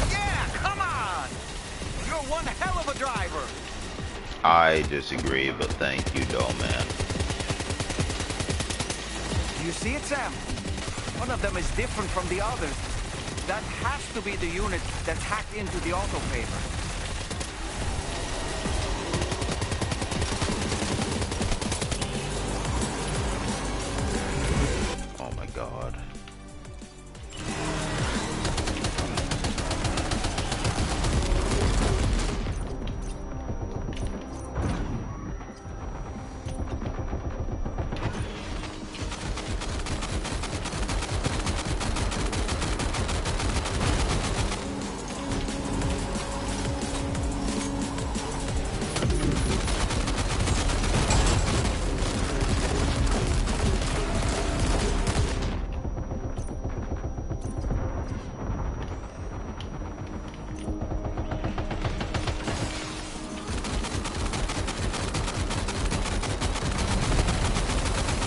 Yeah, come on. You're one hell of a driver. I disagree, but thank you, doll man. Do you see it, Sam? One of them is different from the others. That has to be the unit that's hacked into the autopaver. Oh my god.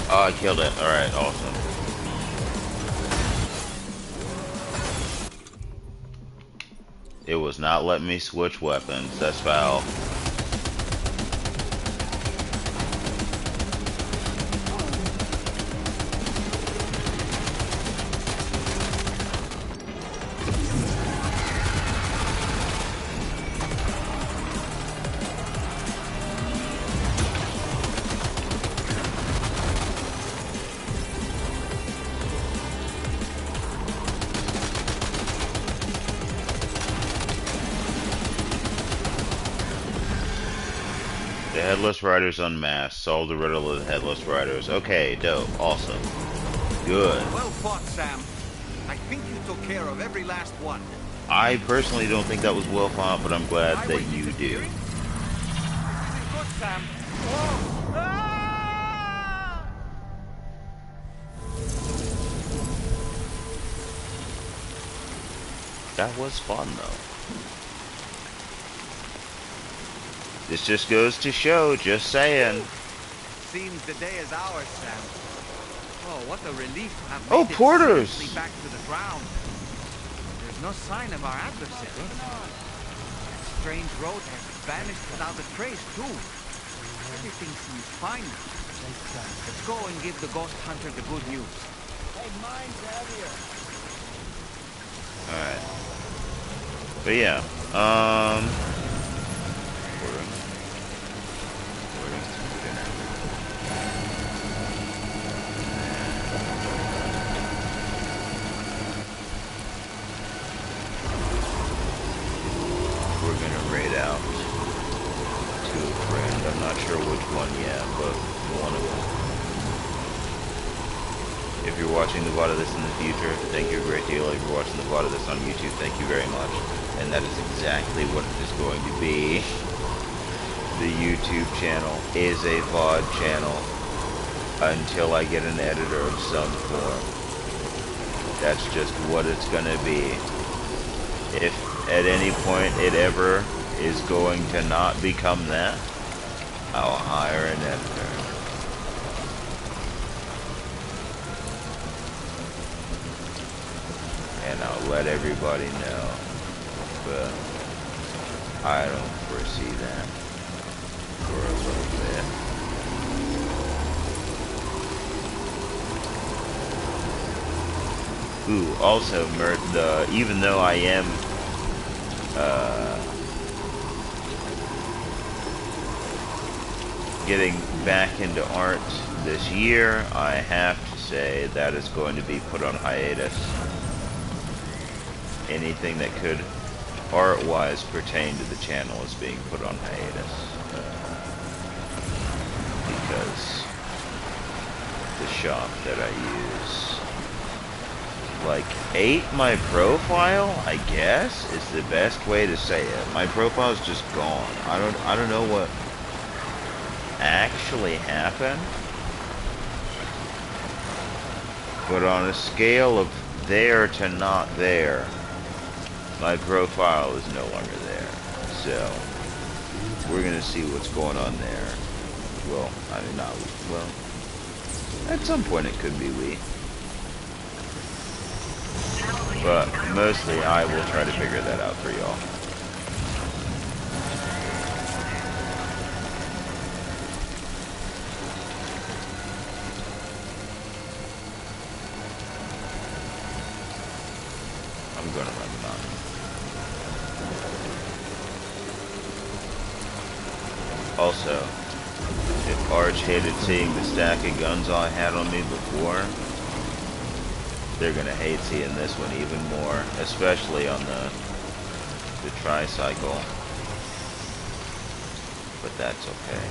Oh, I killed it. Alright, awesome. It was not letting me switch weapons. That's foul. The Headless Riders unmasked. Solve the riddle of the Headless Riders. Okay, dope. Awesome. Good. Well fought, Sam. I think you took care of every last one. I personally don't think that was well fought, but I'm glad Why that were you do. disappearing? This is good, Sam. Whoa! Ah! That was fun, though. This just goes to show, just saying. Seems the day is ours, Sam. Oh, what a relief to have Oh, made it porters! safely back to the ground. There's no sign of our adversary. That strange road has vanished without a trace, too. Everything seems fine now. Let's go and give the ghost hunter the good news. Hey, mine's out here. Alright. But yeah, we're gonna raid out to a friend. I'm not sure which one yet, but one of them. If you're watching the VOD of this in the future, thank you a great deal. If you're watching the VOD of this on YouTube, thank you very much. And that is exactly what it is going to be. The YouTube channel is a VOD channel until I get an editor of some form. That's just what it's gonna be. If at any point it ever is going to not become that, I'll hire an editor. And I'll let everybody know. But I don't foresee that for a little bit. Ooh, also, even though I am getting back into art this year, I have to say that is going to be put on hiatus. Anything that could art-wise pertain to the channel is being put on hiatus. Because the shop that I use, like, ate my profile, I guess, is the best way to say it. My profile's just gone. I don't know what actually happened. But on a scale of there to not there, my profile is no longer there. So, we're gonna see what's going on there. Well, I mean, not, well, at some point it could be we. But mostly I will try to figure that out for y'all. I'm gonna run the mountain. Also, if Arch hated seeing the stack of guns I had on me before, they're gonna hate seeing this one even more, especially on the tricycle. But that's okay.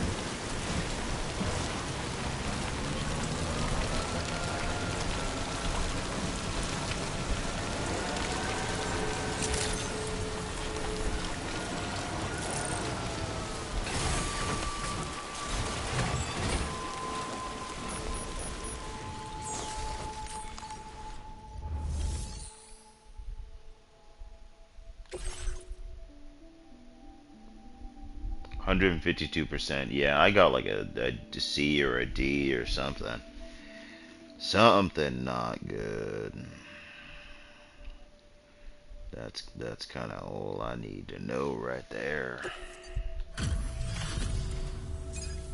%. Yeah, I got like a C or a D or something. Something not good. That's kind of all I need to know right there.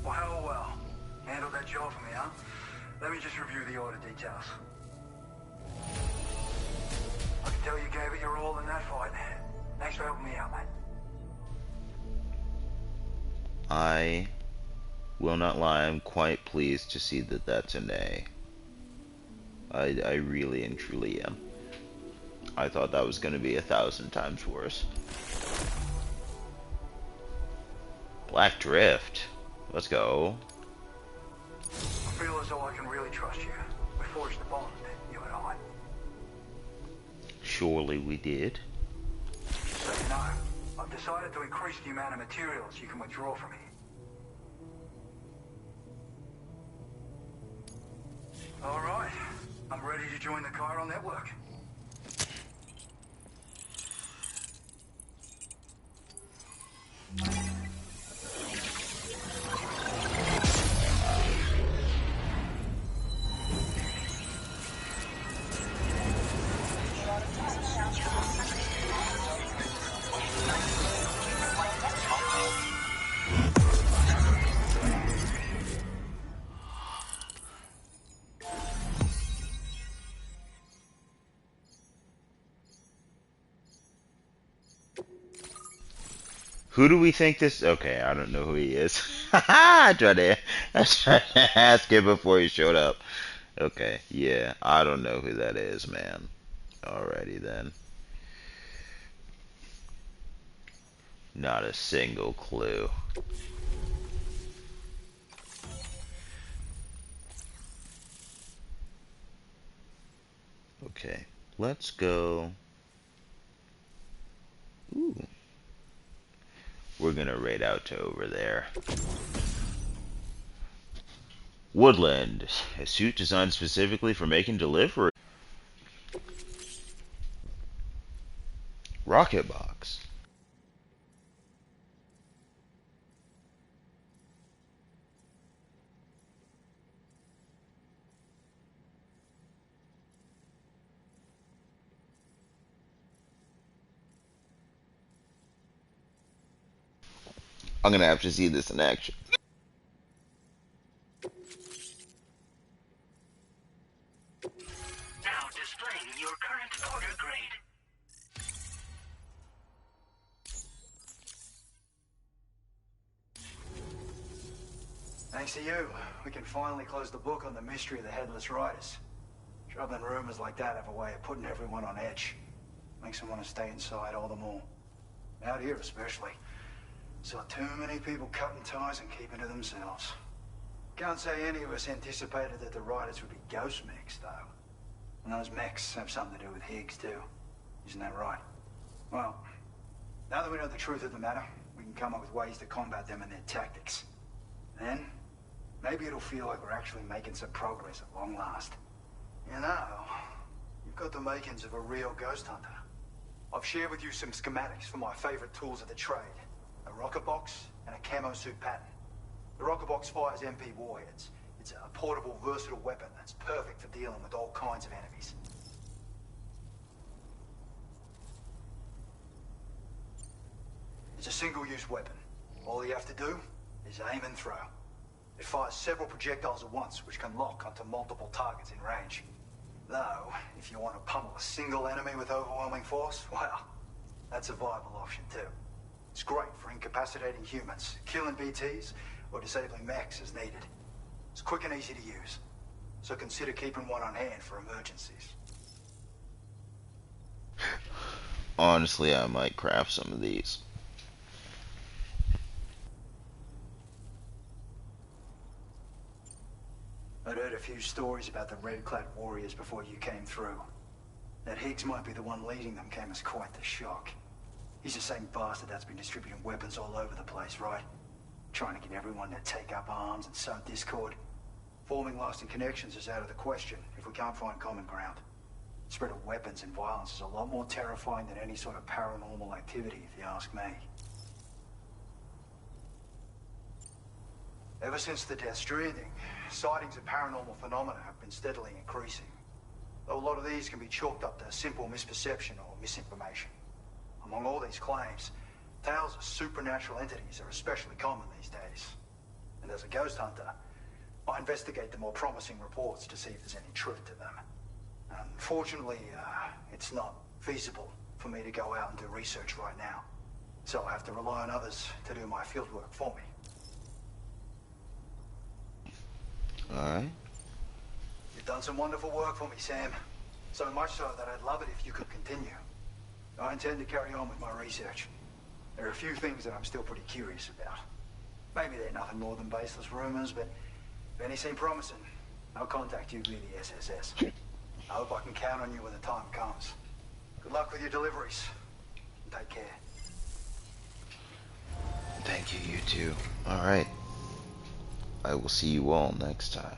Well. Handled that job for me, huh? Let me just review the order details. I can tell you gave it your all in that fight. Thanks for helping me out, mate. I will not lie, I'm quite pleased to see that that's an A. I really and truly am. I thought that was going to be 1,000 times worse. Black Drift. Let's go. I feel as though I can really trust you. We forged the bond, you and I. Surely we did. So you know, I've decided to increase the amount of materials you can withdraw from me. Alright, I'm ready to join the chiral network. Who do we think this? Okay, I don't know who he is. I tried to ask him before he showed up. Okay, yeah, I don't know who that is, man. Alrighty then. Not a single clue. Okay, let's go. Ooh. We're gonna raid out to over there. Woodland, a suit designed specifically for making delivery. Rocket box. I'm gonna have to see this in action. Now displaying your current order grade. Thanks to you, we can finally close the book on the mystery of the Headless Riders. Troubling rumors like that have a way of putting everyone on edge. Makes them want to stay inside all the more. Out here especially. Saw too many people cutting ties and keeping to themselves. Can't say any of us anticipated that the riders would be ghost mechs, though. And those mechs have something to do with Higgs, too. Isn't that right? Well, now that we know the truth of the matter, we can come up with ways to combat them and their tactics. Then, maybe it'll feel like we're actually making some progress at long last. You know, you've got the makings of a real ghost hunter. I've shared with you some schematics for my favorite tools of the trade. A rocket box and a camo suit pattern. The rocket box fires MP warheads. It's a portable, versatile weapon that's perfect for dealing with all kinds of enemies. It's a single-use weapon. All you have to do is aim and throw. It fires several projectiles at once, which can lock onto multiple targets in range. Though, if you want to pummel a single enemy with overwhelming force, well, that's a viable option too. It's great for incapacitating humans, killing BTs, or disabling mechs as needed. It's quick and easy to use, so consider keeping one on hand for emergencies. Honestly, I might craft some of these. I'd heard a few stories about the red-clad warriors before you came through. That Higgs might be the one leading them came as quite the shock. He's the same bastard that's been distributing weapons all over the place, right? Trying to get everyone to take up arms and sow discord. Forming lasting connections is out of the question if we can't find common ground. The spread of weapons and violence is a lot more terrifying than any sort of paranormal activity, if you ask me. Ever since the death Stranding, sightings of paranormal phenomena have been steadily increasing. Though a lot of these can be chalked up to simple misperception or misinformation. Among all these claims, tales of supernatural entities are especially common these days. And as a ghost hunter, I investigate the more promising reports to see if there's any truth to them. Unfortunately, it's not feasible for me to go out and do research right now. So I have to rely on others to do my fieldwork for me. Alright. You've done some wonderful work for me, Sam. So much so that I'd love it if you could continue. I intend to carry on with my research. There are a few things that I'm still pretty curious about. Maybe they're nothing more than baseless rumors, but if any seem promising, I'll contact you via the SSS. I hope I can count on you when the time comes. Good luck with your deliveries. Take care. Thank you, you too. Alright. I will see you all next time.